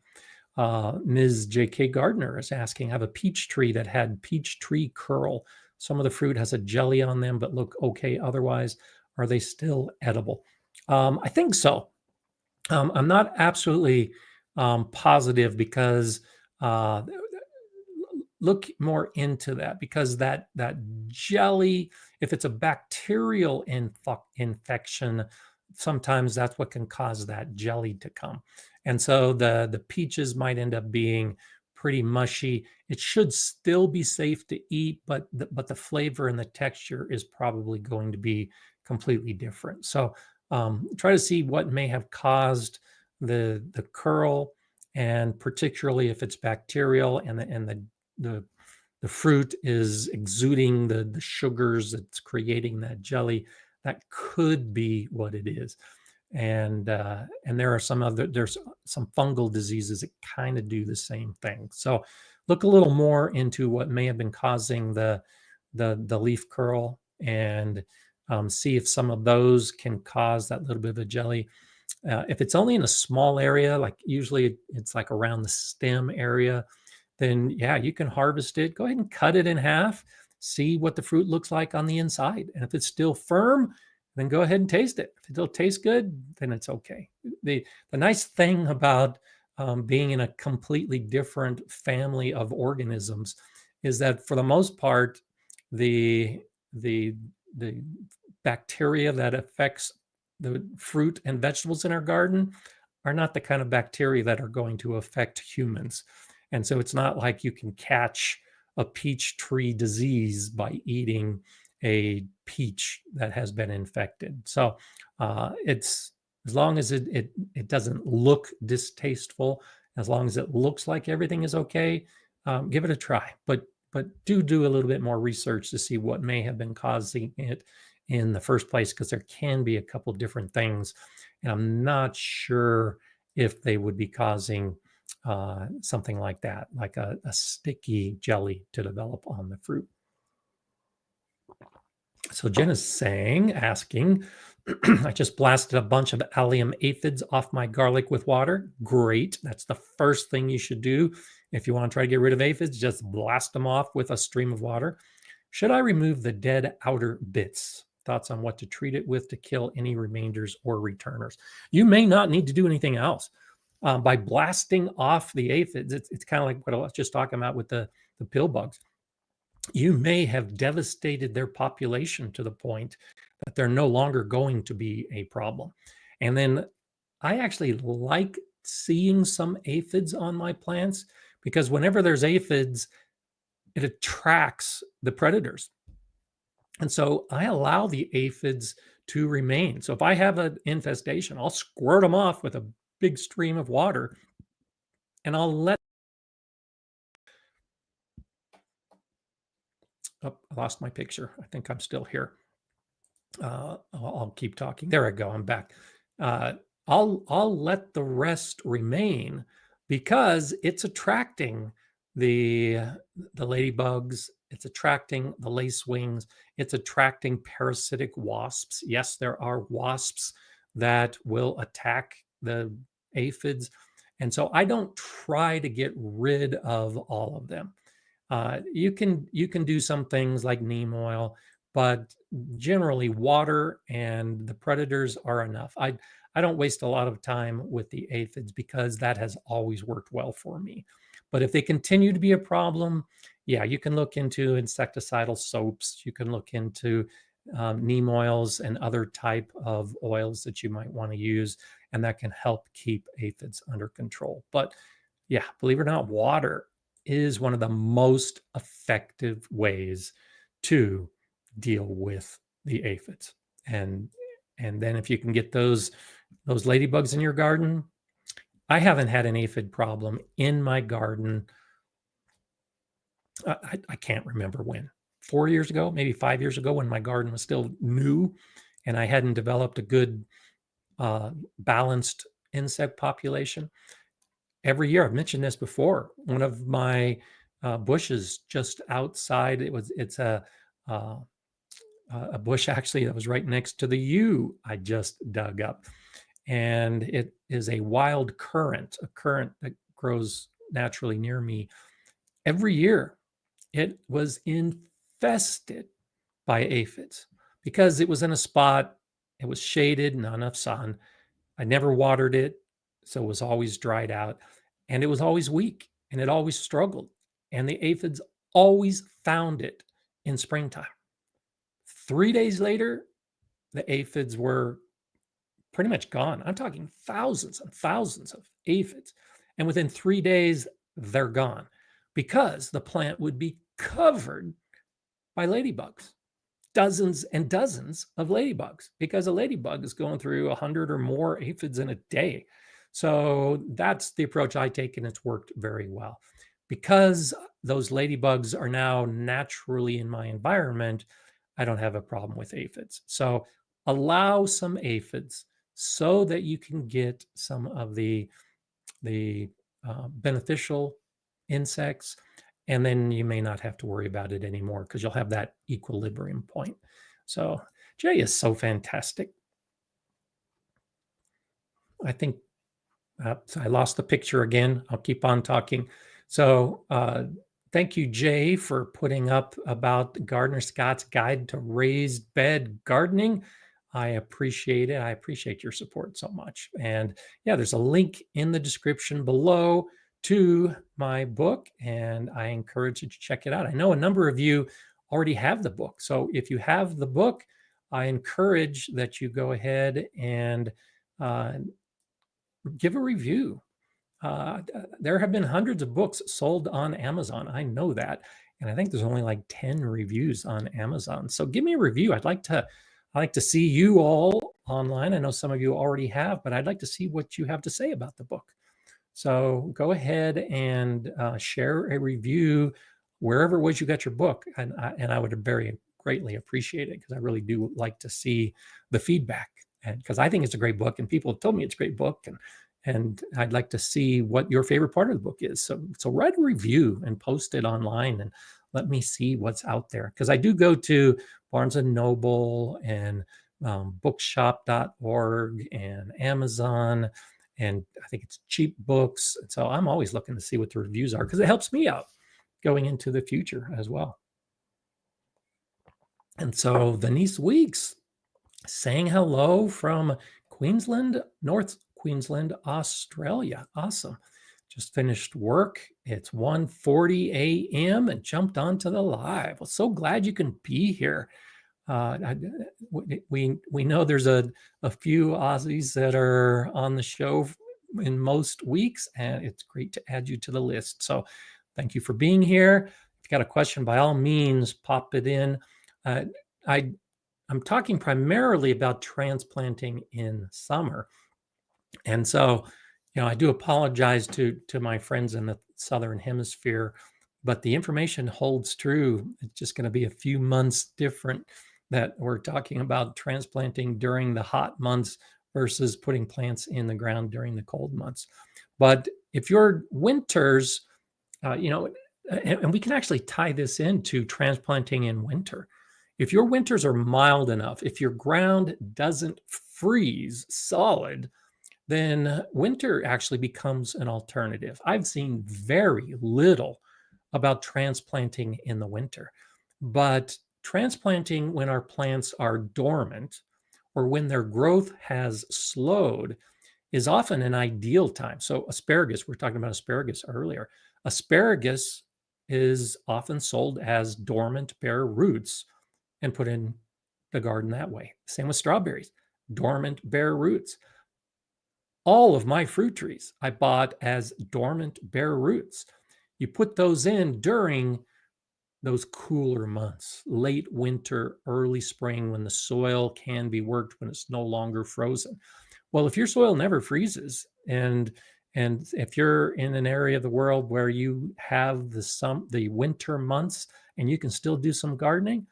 Ms. J.K. Gardner is asking, I have a peach tree that had peach tree curl. Some of the fruit has a jelly on them, but look okay otherwise. Are they still edible? I think so. I'm not absolutely positive because look more into that, because that jelly, if it's a bacterial infection, sometimes that's what can cause that jelly to come. And so the peaches might end up being pretty mushy. It should still be safe to eat, but the flavor and the texture is probably going to be completely different. So try to see what may have caused the curl, and particularly if it's bacterial and the fruit is exuding the sugars that's creating that jelly, that could be what it is. And there's some fungal diseases that kind of do the same thing. So look a little more into what may have been causing the leaf curl, and see if some of those can cause that little bit of a jelly. If it's only in a small area, like usually it's like around the stem area, then yeah, you can harvest it. Go ahead and cut it in half. See what the fruit looks like on the inside. And if it's still firm, then go ahead and taste it. If it still tastes good, then it's okay. The nice thing about being in a completely different family of organisms is that for the most part, the the the bacteria that affects the fruit and vegetables in our garden are not the kind of bacteria that are going to affect humans. And so it's not like you can catch a peach tree disease by eating a peach that has been infected. So it's, as long as it doesn't look distasteful, as long as it looks like everything is okay, give it a try. But do a little bit more research to see what may have been causing it in the first place, because there can be a couple different things, and I'm not sure if they would be causing something like that, like a sticky jelly to develop on the fruit. So Jen is asking, I just blasted a bunch of allium aphids off my garlic with water. Great. That's the first thing you should do. If you want to try to get rid of aphids, just blast them off with a stream of water. Should I remove the dead outer bits? Thoughts on what to treat it with to kill any remainders or returners? You may not need to do anything else. By blasting off the aphids, it's kind of like what I was just talking about with the pill bugs. You may have devastated their population to the point that they're no longer going to be a problem. And then I actually like seeing some aphids on my plants, because whenever there's aphids, it attracts the predators. And so I allow the aphids to remain. So if I have an infestation, I'll squirt them off with a big stream of water, and I'll let. Oh, I lost my picture. I think I'm still here. I'll keep talking. There I go. I'm back. I'll let the rest remain, because it's attracting the ladybugs. It's attracting the lacewings. It's attracting parasitic wasps. Yes, there are wasps that will attack the aphids, And so I don't try to get rid of all of them. You can do some things like neem oil, but generally water and the predators are enough. I don't waste a lot of time with the aphids because that has always worked well for me. But if they continue to be a problem, yeah, you can look into insecticidal soaps. You can look into neem oils and other type of oils that you might want to use, and that can help keep aphids under control. But yeah, believe it or not, water is one of the most effective ways to deal with the aphids. And then if you can get those ladybugs in your garden, I haven't had an aphid problem in my garden. I can't remember when. 4 years ago, maybe 5 years ago, when my garden was still new and I hadn't developed a good balanced insect population. Every year, I've mentioned this before, one of my bushes just outside, it's a bush actually that was right next to the yew I just dug up. And it is a wild currant, a currant that grows naturally near me. Every year, it was infested by aphids because it was in a spot, it was shaded, not enough sun. I never watered it, so it was always dried out, and it was always weak, and it always struggled, and the aphids always found it in springtime. 3 days later, the aphids were pretty much gone. I'm talking thousands and thousands of aphids, and within 3 days, they're gone because the plant would be covered by ladybugs, dozens and dozens of ladybugs, because a ladybug is going through 100 or more aphids in a day. So that's the approach I take, and it's worked very well. Because those ladybugs are now naturally in my environment, I don't have a problem with aphids. So allow some aphids so that you can get some of the beneficial insects, and then you may not have to worry about it anymore because you'll have that equilibrium point. So Jay is so fantastic. I think so I lost the picture again. I'll keep on talking. So thank you, Jay, for putting up about Gardener Scott's Guide to Raised Bed Gardening. I appreciate it. I appreciate your support so much. And yeah, there's a link in the description below to my book, and I encourage you to check it out. I know a number of you already have the book. So if you have the book, I encourage that you go ahead and give a review. There have been hundreds of books sold on Amazon. I know that. And I think there's only like 10 reviews on Amazon. So give me a review. I'd like to see you all online. I know some of you already have, but I'd like to see what you have to say about the book. So go ahead and share a review wherever it was you got your book. And I would very greatly appreciate it, because I really do like to see the feedback. And because I think it's a great book, and people have told me it's a great book, and I'd like to see what your favorite part of the book is. So write a review and post it online and let me see what's out there. Because I do go to Barnes and Noble and bookshop.org and Amazon, and I think it's Cheap Books. So I'm always looking to see what the reviews are, because it helps me out going into the future as well. And so Venice Weeks saying hello from Queensland, North Queensland, Australia. Awesome. Just finished work. It's 1:40 a.m. and jumped onto the live. Well, so glad you can be here. We know there's a few Aussies that are on the show in most weeks, and it's great to add you to the list. So thank you for being here. If you got a question, by all means, pop it in. I'm talking primarily about transplanting in summer. And so, I do apologize to my friends in the Southern Hemisphere, but the information holds true. It's just going to be a few months different that we're talking about transplanting during the hot months versus putting plants in the ground during the cold months. But if your winters, and we can actually tie this into transplanting in winter. If your winters are mild enough, if your ground doesn't freeze solid, then winter actually becomes an alternative. I've seen very little about transplanting in the winter, but transplanting when our plants are dormant or when their growth has slowed is often an ideal time. So, asparagus, we're talking about asparagus earlier. Asparagus is often sold as dormant bare roots and put in the garden that way. Same with strawberries, dormant bare roots. All of my fruit trees I bought as dormant bare roots. You put those in during those cooler months, late winter, early spring, when the soil can be worked, when it's no longer frozen. Well, if your soil never freezes, and if you're in an area of the world where you have the winter months and you can still do some gardening,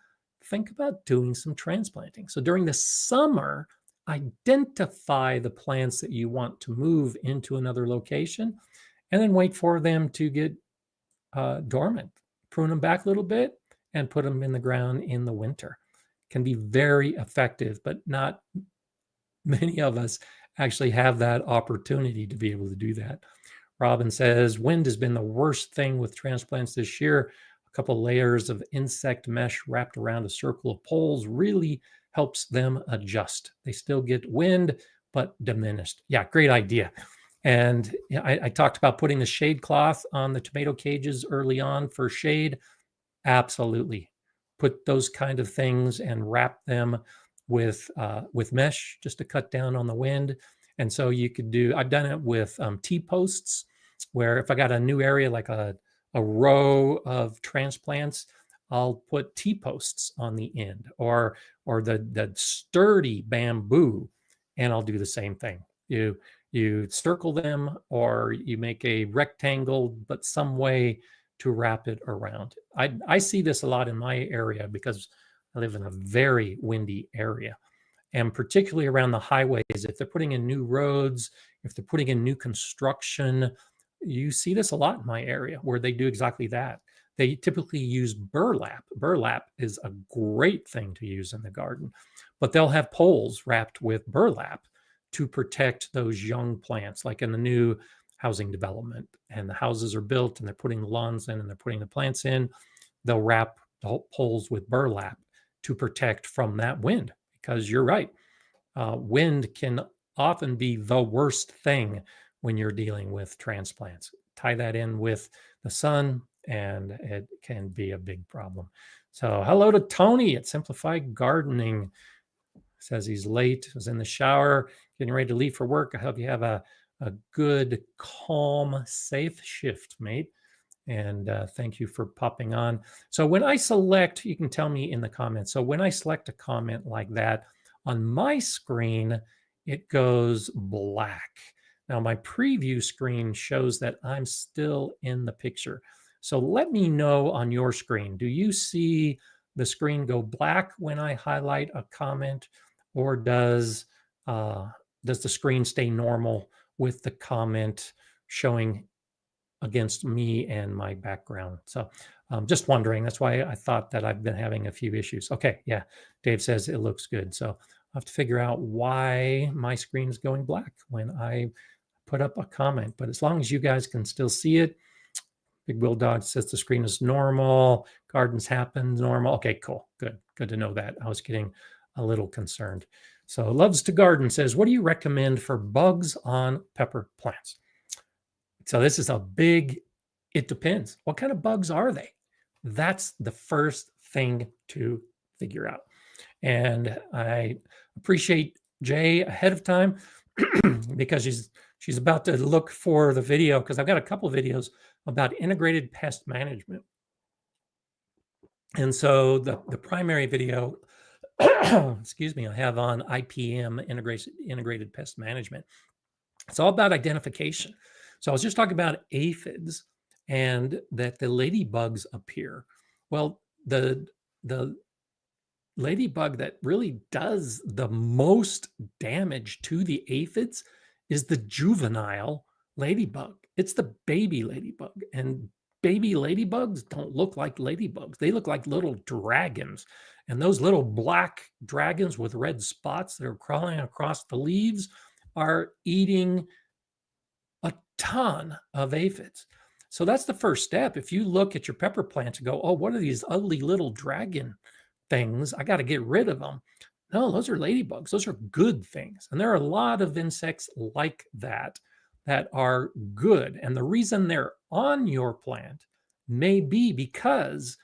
think about doing some transplanting. So during the summer, identify the plants that you want to move into another location, and then wait for them to get dormant. Prune them back a little bit and put them in the ground in the winter. Can be very effective, but not many of us actually have that opportunity to be able to do that. Robin says, wind has been the worst thing with transplants this year. A couple layers of insect mesh wrapped around a circle of poles really helps them adjust. They still get wind, but diminished. Yeah, great idea. And I talked about putting the shade cloth on the tomato cages early on for shade. Absolutely. Put those kind of things and wrap them with mesh just to cut down on the wind. And so you could do, I've done it with T-posts, where if I got a new area like a row of transplants, I'll put T-posts on the end, or the sturdy bamboo, and I'll do the same thing. You circle them, or you make a rectangle, but some way to wrap it around. I see this a lot in my area because I live in a very windy area, and particularly around the highways. If they're putting in new roads, if they're putting in new construction, you see this a lot in my area where they do exactly that. They typically use burlap. Burlap is a great thing to use in the garden, but they'll have poles wrapped with burlap to protect those young plants, like in the new housing development, and the houses are built and they're putting the lawns in and they're putting the plants in. They'll wrap the poles with burlap to protect from that wind, because you're right. Wind can often be the worst thing when you're dealing with transplants. Tie that in with the sun and it can be a big problem. So hello to Tony at Simplified Gardening. Says he's late, was in the shower, getting ready to leave for work. I hope you have a good, calm, safe shift, mate. And thank you for popping on. So when I select, you can tell me in the comments. So when I select a comment like that on my screen, it goes black. Now my preview screen shows that I'm still in the picture. So let me know on your screen. Do you see the screen go black when I highlight a comment, or does the screen stay normal with the comment showing against me and my background? So just wondering. That's why I thought that I've been having a few issues. Okay, yeah, Dave says it looks good. So I'll have to figure out why my screen is going black when I put up a comment. But as long as you guys can still see it, Big Will Dog says the screen is normal, gardens happen normal. Okay, cool, good to know that. I was getting a little concerned. So Loves to Garden says, what do you recommend for bugs on pepper plants? So this is a big, it depends. What kind of bugs are they? That's the first thing to figure out. And I appreciate Jay ahead of time because she's about to look for the video, because I've got a couple of videos about integrated pest management. And so the primary video, excuse me, I have on IPM, integrated pest management. It's all about identification. So I was just talking about aphids and that the ladybugs appear. Well, the ladybug that really does the most damage to the aphids is the juvenile ladybug. It's the baby ladybug. And baby ladybugs don't look like ladybugs. They look like little dragons. And those little black dragons with red spots that are crawling across the leaves are eating a ton of aphids. So that's the first step. If you look at your pepper plant and go, oh, what are these ugly little dragon things? I got to get rid of them. No, those are ladybugs. Those are good things. And there are a lot of insects like that that are good. And the reason they're on your plant may be because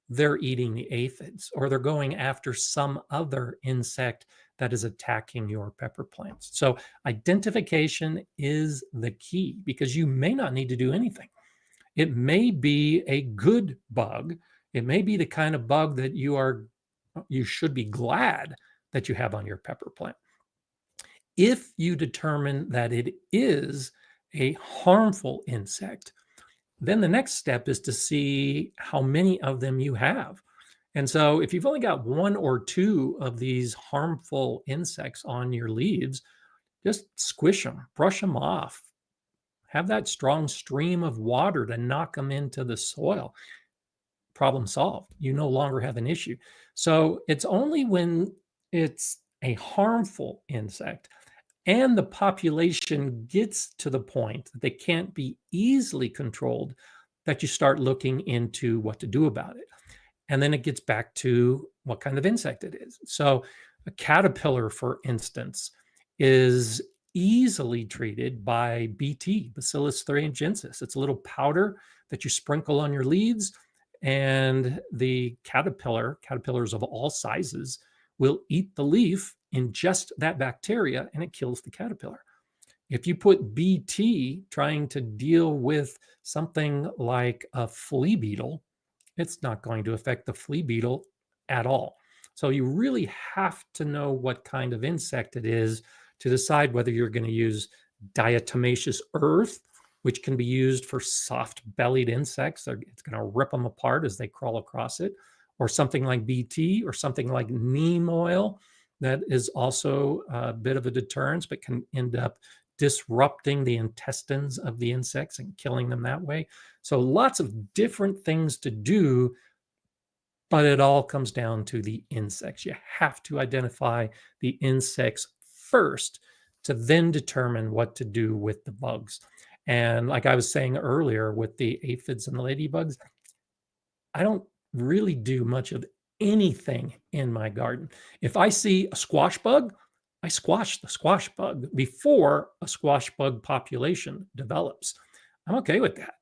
they're eating the aphids or they're going after some other insect that is attacking your pepper plants. So identification is the key because you may not need to do anything. It may be a good bug. It may be the kind of bug that you should be glad that you have on your pepper plant. If you determine that it is a harmful insect, then the next step is to see how many of them you have. And so if you've only got one or two of these harmful insects on your leaves, just squish them, brush them off, have that strong stream of water to knock them into the soil. Problem solved. You no longer have an issue. So it's only when it's a harmful insect and the population gets to the point that they can't be easily controlled that you start looking into what to do about it. And then it gets back to what kind of insect it is. So a caterpillar, for instance, is easily treated by BT, Bacillus thuringiensis. It's a little powder that you sprinkle on your leaves, and the caterpillars of all sizes, will eat the leaf, ingest that bacteria, and it kills the caterpillar. If you put BT trying to deal with something like a flea beetle, it's not going to affect the flea beetle at all. So you really have to know what kind of insect it is to decide whether you're going to use diatomaceous earth, which can be used for soft-bellied insects. It's going to rip them apart as they crawl across it, or something like BT, or something like neem oil that is also a bit of a deterrent, but can end up disrupting the intestines of the insects and killing them that way. So lots of different things to do, but it all comes down to the insects. You have to identify the insects first to then determine what to do with the bugs. And like I was saying earlier with the aphids and the ladybugs, I don't really do much of anything in my garden. If I see a squash bug, I squash the squash bug before a squash bug population develops. I'm okay with that.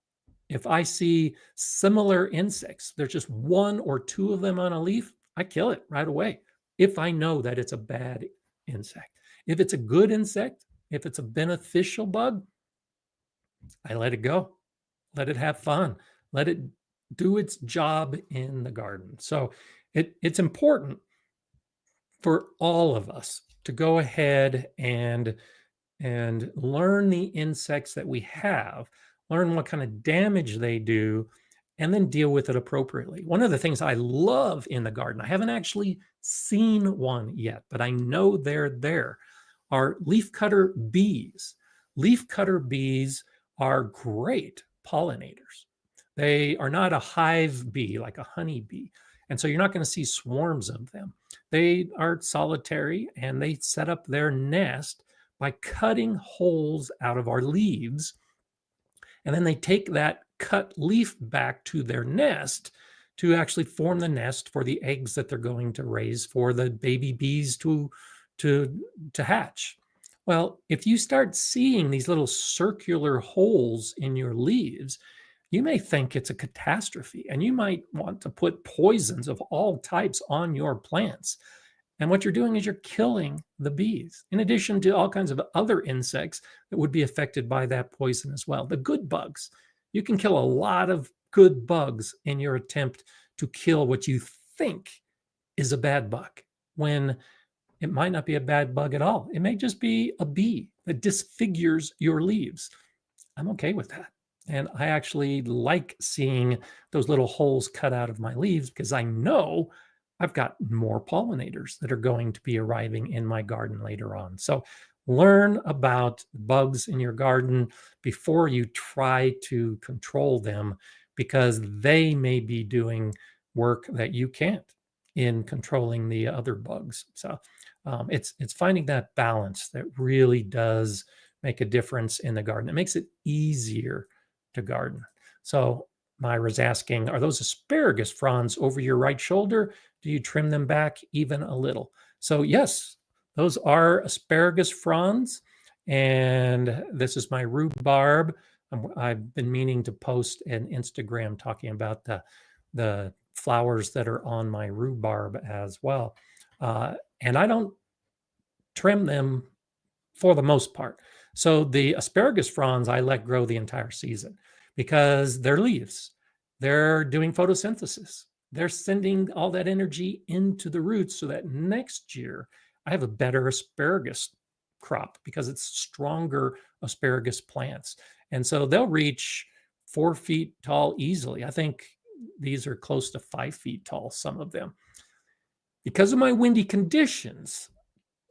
If I see similar insects, there's just one or two of them on a leaf, I kill it right away if I know that it's a bad insect. If it's a good insect, if it's a beneficial bug, I let it go. Let it have fun. Let it do its job in the garden. So it's important for all of us to go ahead and learn the insects that we have, learn what kind of damage they do, and then deal with it appropriately. One of the things I love in the garden, I haven't actually seen one yet, but I know they're there, are leafcutter bees. Leafcutter bees are great pollinators. They are not a hive bee like a honey bee. And so you're not going to see swarms of them. They are solitary and they set up their nest by cutting holes out of our leaves. And then they take that cut leaf back to their nest to actually form the nest for the eggs that they're going to raise for the baby bees to hatch. Well, if you start seeing these little circular holes in your leaves, you may think it's a catastrophe and you might want to put poisons of all types on your plants. And what you're doing is you're killing the bees, in addition to all kinds of other insects that would be affected by that poison as well. The good bugs, you can kill a lot of good bugs in your attempt to kill what you think is a bad bug, when it might not be a bad bug at all. It may just be a bee that disfigures your leaves. I'm okay with that. And I actually like seeing those little holes cut out of my leaves because I know I've got more pollinators that are going to be arriving in my garden later on. So learn about bugs in your garden before you try to control them, because they may be doing work that you can't in controlling the other bugs. So It's finding that balance that really does make a difference in the garden. It makes it easier to garden. So Myra's asking, are those asparagus fronds over your right shoulder? Do you trim them back even a little? So yes, those are asparagus fronds. And this is my rhubarb. I've been meaning to post an Instagram talking about the flowers that are on my rhubarb as well. And I don't trim them for the most part. So the asparagus fronds I let grow the entire season because they're leaves. They're doing photosynthesis. They're sending all that energy into the roots so that next year I have a better asparagus crop because it's stronger asparagus plants. And so they'll reach 4 feet tall easily. I think these are close to 5 feet tall, some of them. Because of my windy conditions,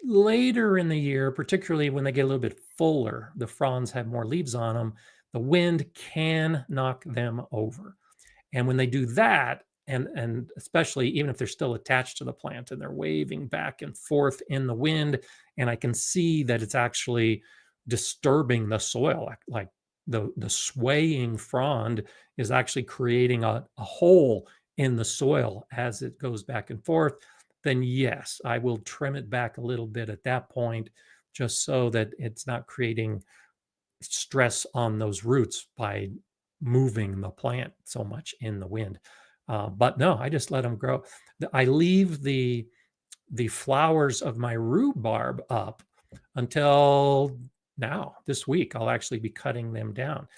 later in the year, particularly when they get a little bit fuller, the fronds have more leaves on them, the wind can knock them over. And when they do that, and especially even if they're still attached to the plant and they're waving back and forth in the wind, and I can see that it's actually disturbing the soil, like the swaying frond is actually creating a hole in the soil as it goes back and forth, then yes, I will trim it back a little bit at that point, just so that it's not creating stress on those roots by moving the plant so much in the wind. But no, I just let them grow. I leave the flowers of my rhubarb up until now. This week, I'll actually be cutting them down.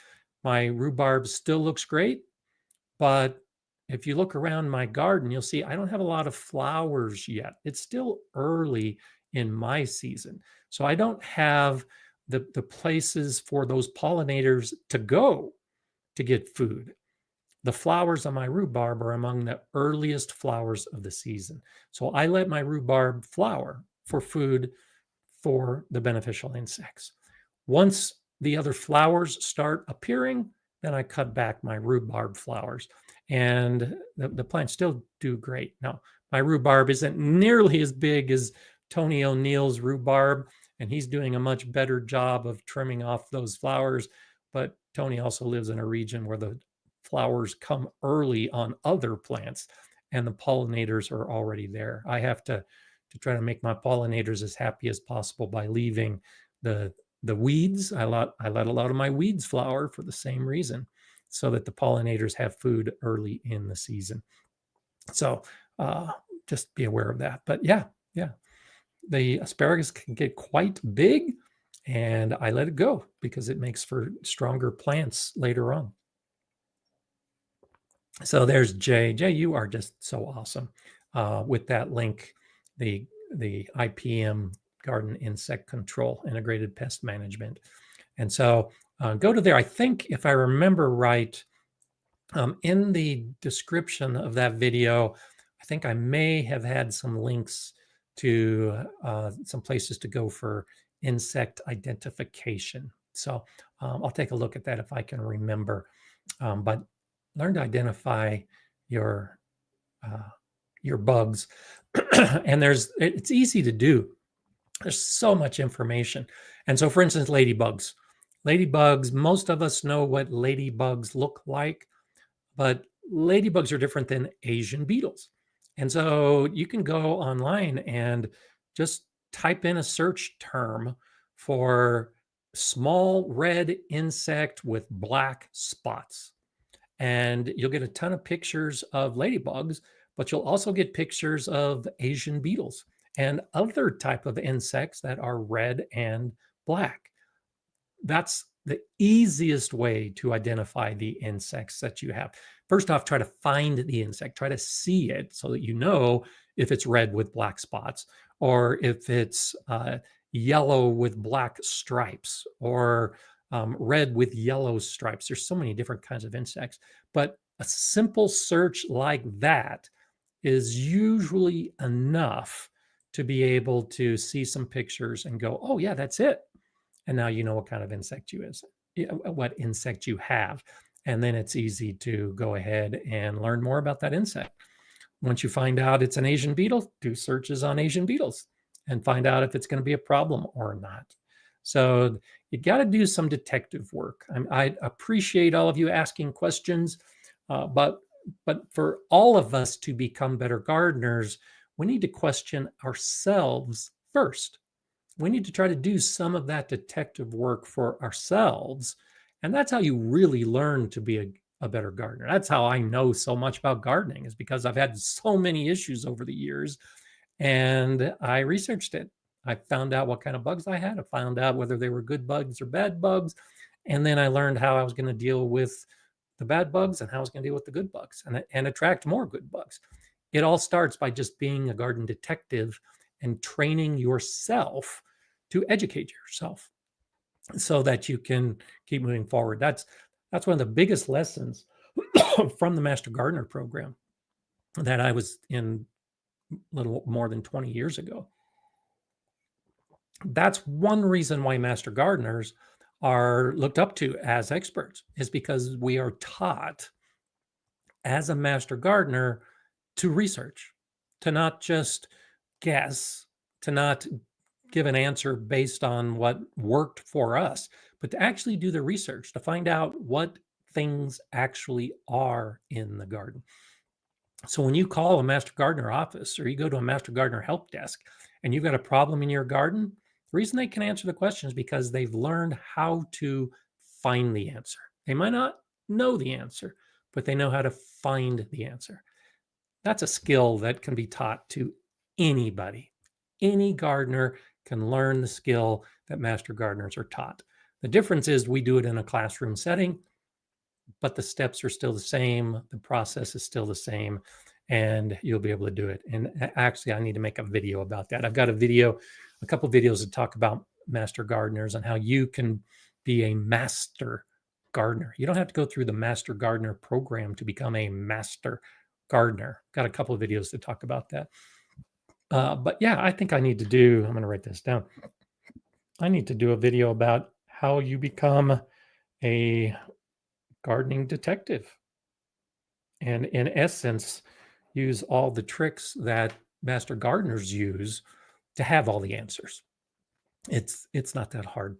My rhubarb still looks great, but if you look around my garden, you'll see I don't have a lot of flowers yet. It's still early in my season. So I don't have the places for those pollinators to go to get food. The flowers on my rhubarb are among the earliest flowers of the season. So I let my rhubarb flower for food for the beneficial insects. Once the other flowers start appearing, then I cut back my rhubarb flowers, and the plants still do great. Now, my rhubarb isn't nearly as big as Tony O'Neill's rhubarb, and he's doing a much better job of trimming off those flowers. But Tony also lives in a region where the flowers come early on other plants, and the pollinators are already there. I have to try to make my pollinators as happy as possible by leaving the weeds. I let a lot of my weeds flower for the same reason, so that the pollinators have food early in the season. So just be aware of that. But yeah, the asparagus can get quite big, and I let it go because it makes for stronger plants later on. So there's Jay. Jay, you are just so awesome with that link, the IPM garden insect control, integrated pest management. And so go to there. I think if I remember right, in the description of that video, I think I may have had some links to some places to go for insect identification. So I'll take a look at that if I can remember. But learn to identify your bugs, and it's easy to do. There's so much information. And so, for instance, ladybugs. Ladybugs, most of us know what ladybugs look like, but ladybugs are different than Asian beetles. And so you can go online and just type in a search term for small red insect with black spots. And you'll get a ton of pictures of ladybugs, but you'll also get pictures of Asian beetles and other type of insects that are red and black. That's the easiest way to identify the insects that you have. First off, try to find the insect, try to see it so that you know if it's red with black spots, or if it's yellow with black stripes, or red with yellow stripes. There's so many different kinds of insects, but a simple search like that is usually enough to be able to see some pictures and go, oh yeah, that's it. And now you know what kind of insect what insect you have. And then it's easy to go ahead and learn more about that insect. Once you find out it's an Asian beetle, do searches on Asian beetles. and find out if it's going to be a problem or not. So you got to do some detective work. I appreciate all of you asking questions, but for all of us to become better gardeners, we need to question ourselves first. We need to try to do some of that detective work for ourselves. And that's how you really learn to be a better gardener. That's how I know so much about gardening, is because I've had so many issues over the years and I researched it. I found out what kind of bugs I had. I found out whether they were good bugs or bad bugs. And then I learned how I was going to deal with the bad bugs and how I was going to deal with the good bugs and attract more good bugs. It all starts by just being a garden detective and training yourself to educate yourself so that you can keep moving forward. That's one of the biggest lessons from the Master Gardener program that I was in a little more than 20 years ago. That's one reason why Master Gardeners are looked up to as experts, is because we are taught as a Master Gardener to research, to not just guess, to not give an answer based on what worked for us, but to actually do the research to find out what things actually are in the garden. So when you call a Master Gardener office or you go to a Master Gardener help desk and you've got a problem in your garden, the reason they can answer the question is because they've learned how to find the answer. They might not know the answer, but they know how to find the answer. That's a skill that can be taught to anybody. Any gardener can learn the skill that Master Gardeners are taught. The difference is we do it in a classroom setting, but the steps are still the same. The process is still the same, and you'll be able to do it. And actually, I need to make a video about that. I've got a couple of videos that talk about Master Gardeners and how you can be a master gardener. You don't have to go through the Master Gardener program to become a master gardener. Got a couple of videos to talk about that. But yeah, I think I need to do, I'm going to write this down. I need to do a video about how you become a gardening detective. And in essence, use all the tricks that Master Gardeners use to have all the answers. It's not that hard.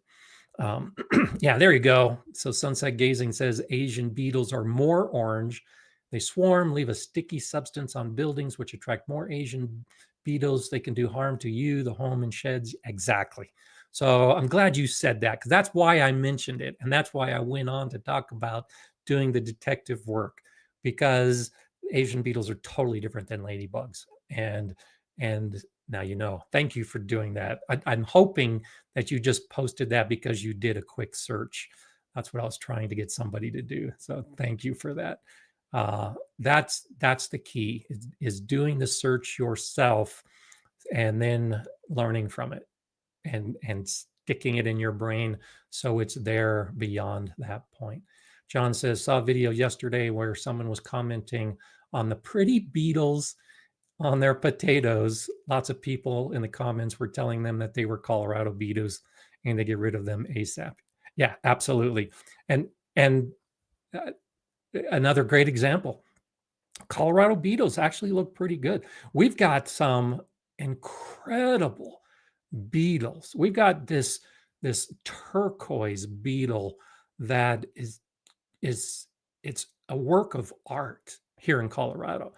Yeah, there you go. So Sunset Gazing says Asian beetles are more orange. They swarm, leave a sticky substance on buildings, which attract more Asian beetles. They can do harm to you, the home, and sheds. Exactly. So I'm glad you said that, because that's why I mentioned it. And that's why I went on to talk about doing the detective work, because Asian beetles are totally different than ladybugs. And now you know. Thank you for doing that. I'm hoping that you just posted that because you did a quick search. That's what I was trying to get somebody to do. So thank you for that. That's the key, is doing the search yourself and then learning from it and sticking it in your brain so it's there beyond that point. John says, saw a video yesterday where someone was commenting on the pretty beetles on their potatoes. Lots of people in the comments were telling them that they were Colorado beetles and they get rid of them ASAP. Yeah, absolutely. And uh, another great example, Colorado beetles actually look pretty good. We've got some incredible beetles. We've got this turquoise beetle that is it's a work of art here in Colorado.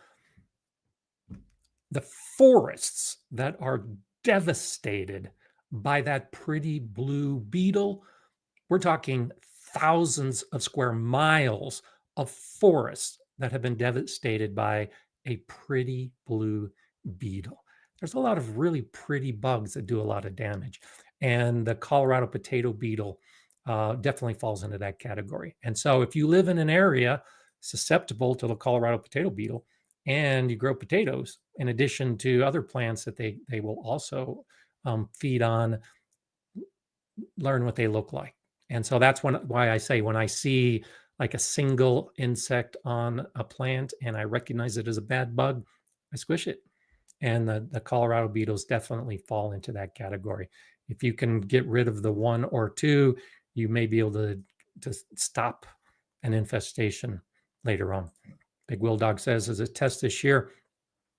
The forests that are devastated by that pretty blue beetle, we're talking thousands of square miles of forests that have been devastated by a pretty blue beetle. There's a lot of really pretty bugs that do a lot of damage. And the Colorado potato beetle definitely falls into that category. And so if you live in an area susceptible to the Colorado potato beetle and you grow potatoes, in addition to other plants that they will also feed on, learn what they look like. And so that's why I say, when I see like a single insect on a plant and I recognize it as a bad bug, I squish it. And the Colorado beetles definitely fall into that category. If you can get rid of the one or two, you may be able to stop an infestation later on. Big Will Dog says, as a test this year,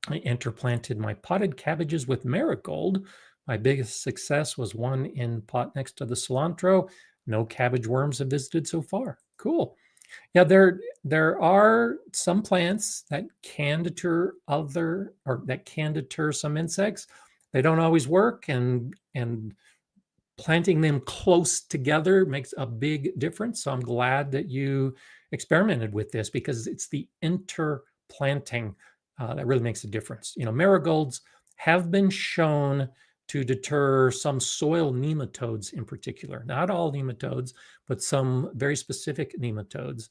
I interplanted my potted cabbages with marigold. My biggest success was one in pot next to the cilantro. No cabbage worms have visited so far. Cool. Yeah, there are some plants that can deter some insects. They don't always work, and planting them close together makes a big difference. So I'm glad that you experimented with this, because it's the interplanting that really makes a difference. Marigolds have been shown to deter some soil nematodes in particular. Not all nematodes, but some very specific nematodes.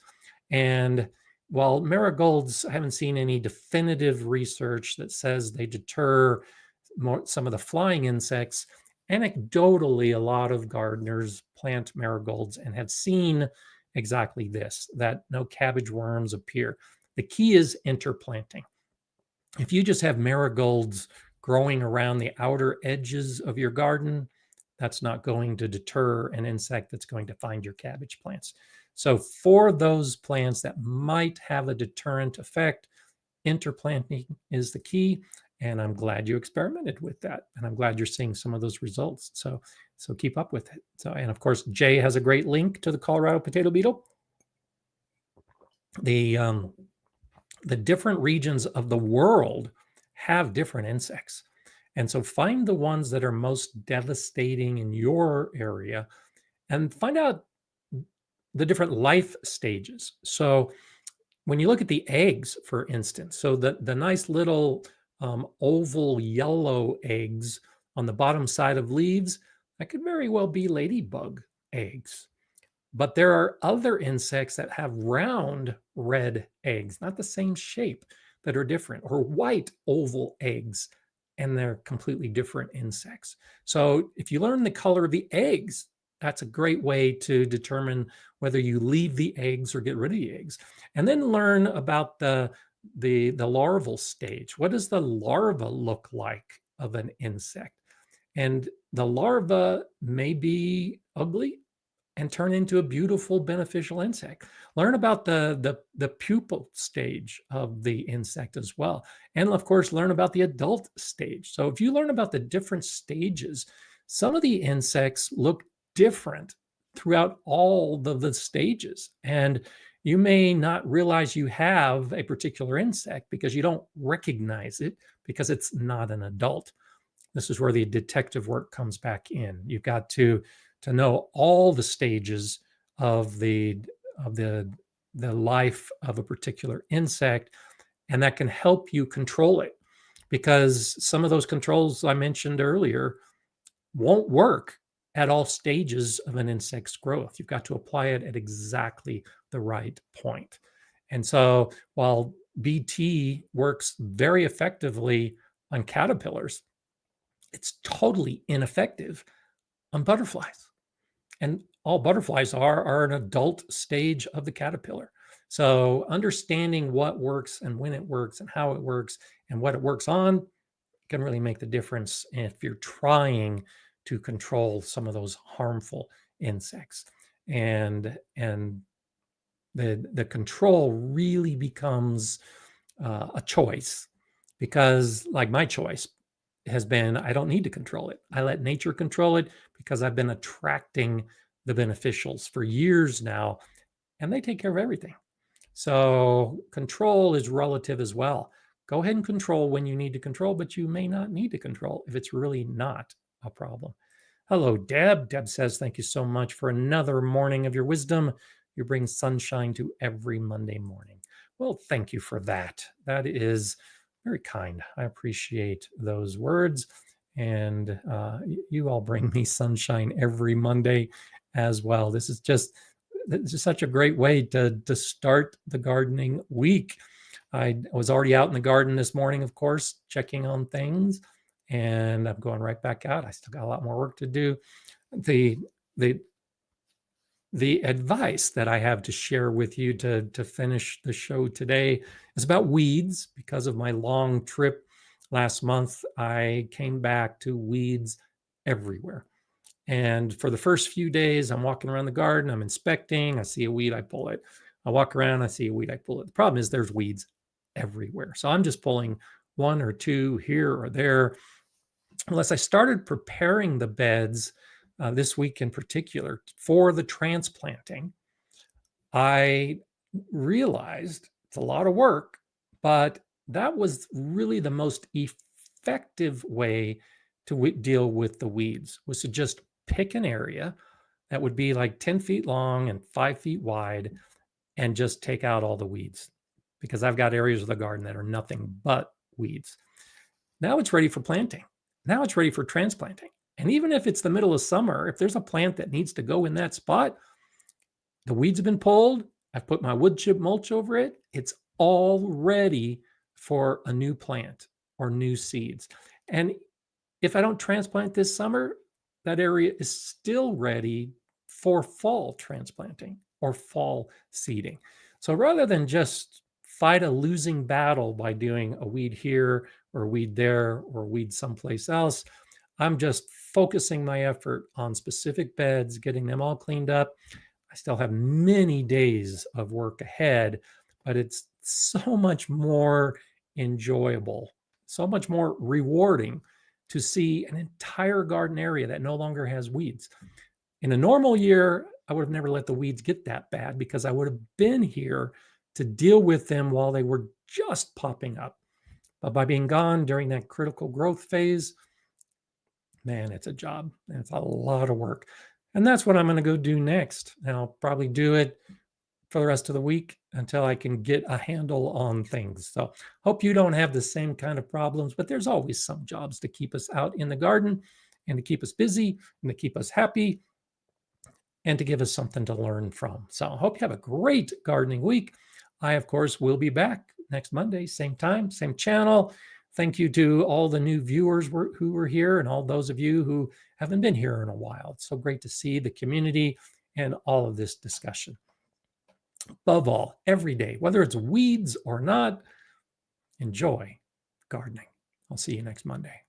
And while marigolds, I haven't seen any definitive research that says they deter some of the flying insects. Anecdotally, a lot of gardeners plant marigolds and have seen exactly this, that no cabbage worms appear. The key is interplanting. If you just have marigolds growing around the outer edges of your garden, that's not going to deter an insect that's going to find your cabbage plants. So for those plants that might have a deterrent effect, interplanting is the key. And I'm glad you experimented with that. And I'm glad you're seeing some of those results. So keep up with it. So, and of course, Jay has a great link to the Colorado potato beetle. The different regions of the world have different insects. And so find the ones that are most devastating in your area and find out the different life stages. So when you look at the eggs, for instance, so the nice little oval yellow eggs on the bottom side of leaves, that could very well be ladybug eggs. But there are other insects that have round red eggs, not the same shape, that are different, or white oval eggs, and they're completely different insects. So if you learn the color of the eggs, that's a great way to determine whether you leave the eggs or get rid of the eggs. And then learn about the larval stage. What does the larva look like of an insect? And the larva may be ugly and turn into a beautiful, beneficial insect. Learn about the pupal stage of the insect as well. And of course, learn about the adult stage. So if you learn about the different stages, some of the insects look different throughout all the stages. And you may not realize you have a particular insect because you don't recognize it because it's not an adult. This is where the detective work comes back in. You've got to know all the stages of the life of a particular insect, and that can help you control it, because some of those controls I mentioned earlier won't work at all stages of an insect's growth. You've got to apply it at exactly the right point. And so while BT works very effectively on caterpillars, it's totally ineffective on butterflies. And all butterflies are an adult stage of the caterpillar. So understanding what works and when it works and how it works and what it works on can really make the difference if you're trying to control some of those harmful insects. And the control really becomes a choice, because like my choice has been, I don't need to control it. I let nature control it because I've been attracting the beneficials for years now, and they take care of everything. So control is relative as well. Go ahead and control when you need to control, but you may not need to control if it's really not a problem. Hello, Deb. Deb says, thank you so much for another morning of your wisdom. You bring sunshine to every Monday morning. Well, thank you for that. That is very kind. I appreciate those words. And you all bring me sunshine every Monday as well. This is just such a great way to start the gardening week. I was already out in the garden this morning, of course, checking on things, and I'm going right back out. I still got a lot more work to do. The advice that I have to share with you to finish the show today is about weeds. Because of my long trip last month, I came back to weeds everywhere. And for the first few days, I'm walking around the garden, I'm inspecting, I see a weed, I pull it. I walk around, I see a weed, I pull it. The problem is there's weeds everywhere. So I'm just pulling one or two here or there. unless I started preparing the beds this week in particular for the transplanting, I realized it's a lot of work, but that was really the most effective way to deal with the weeds, was to just pick an area that would be like 10 feet long and 5 feet wide and just take out all the weeds, because I've got areas of the garden that are nothing but weeds. Now it's ready for planting. Now it's ready for transplanting. And even if it's the middle of summer, if there's a plant that needs to go in that spot, the weeds have been pulled, I've put my wood chip mulch over it, it's all ready for a new plant or new seeds. And if I don't transplant this summer, that area is still ready for fall transplanting or fall seeding. So rather than just fight a losing battle by doing a weed here or a weed there or a weed someplace else, I'm just focusing my effort on specific beds, getting them all cleaned up. I still have many days of work ahead, but it's so much more enjoyable, so much more rewarding to see an entire garden area that no longer has weeds. In a normal year, I would have never let the weeds get that bad because I would have been here to deal with them while they were just popping up. But by being gone during that critical growth phase, man, it's a job and it's a lot of work. And that's what I'm going to go do next. And I'll probably do it for the rest of the week until I can get a handle on things. So hope you don't have the same kind of problems, but there's always some jobs to keep us out in the garden and to keep us busy and to keep us happy and to give us something to learn from. So I hope you have a great gardening week. I, of course, will be back next Monday, same time, same channel. Thank you to all the new viewers who were here and all those of you who haven't been here in a while. It's so great to see the community and all of this discussion. Above all, every day, whether it's weeds or not, enjoy gardening. I'll see you next Monday.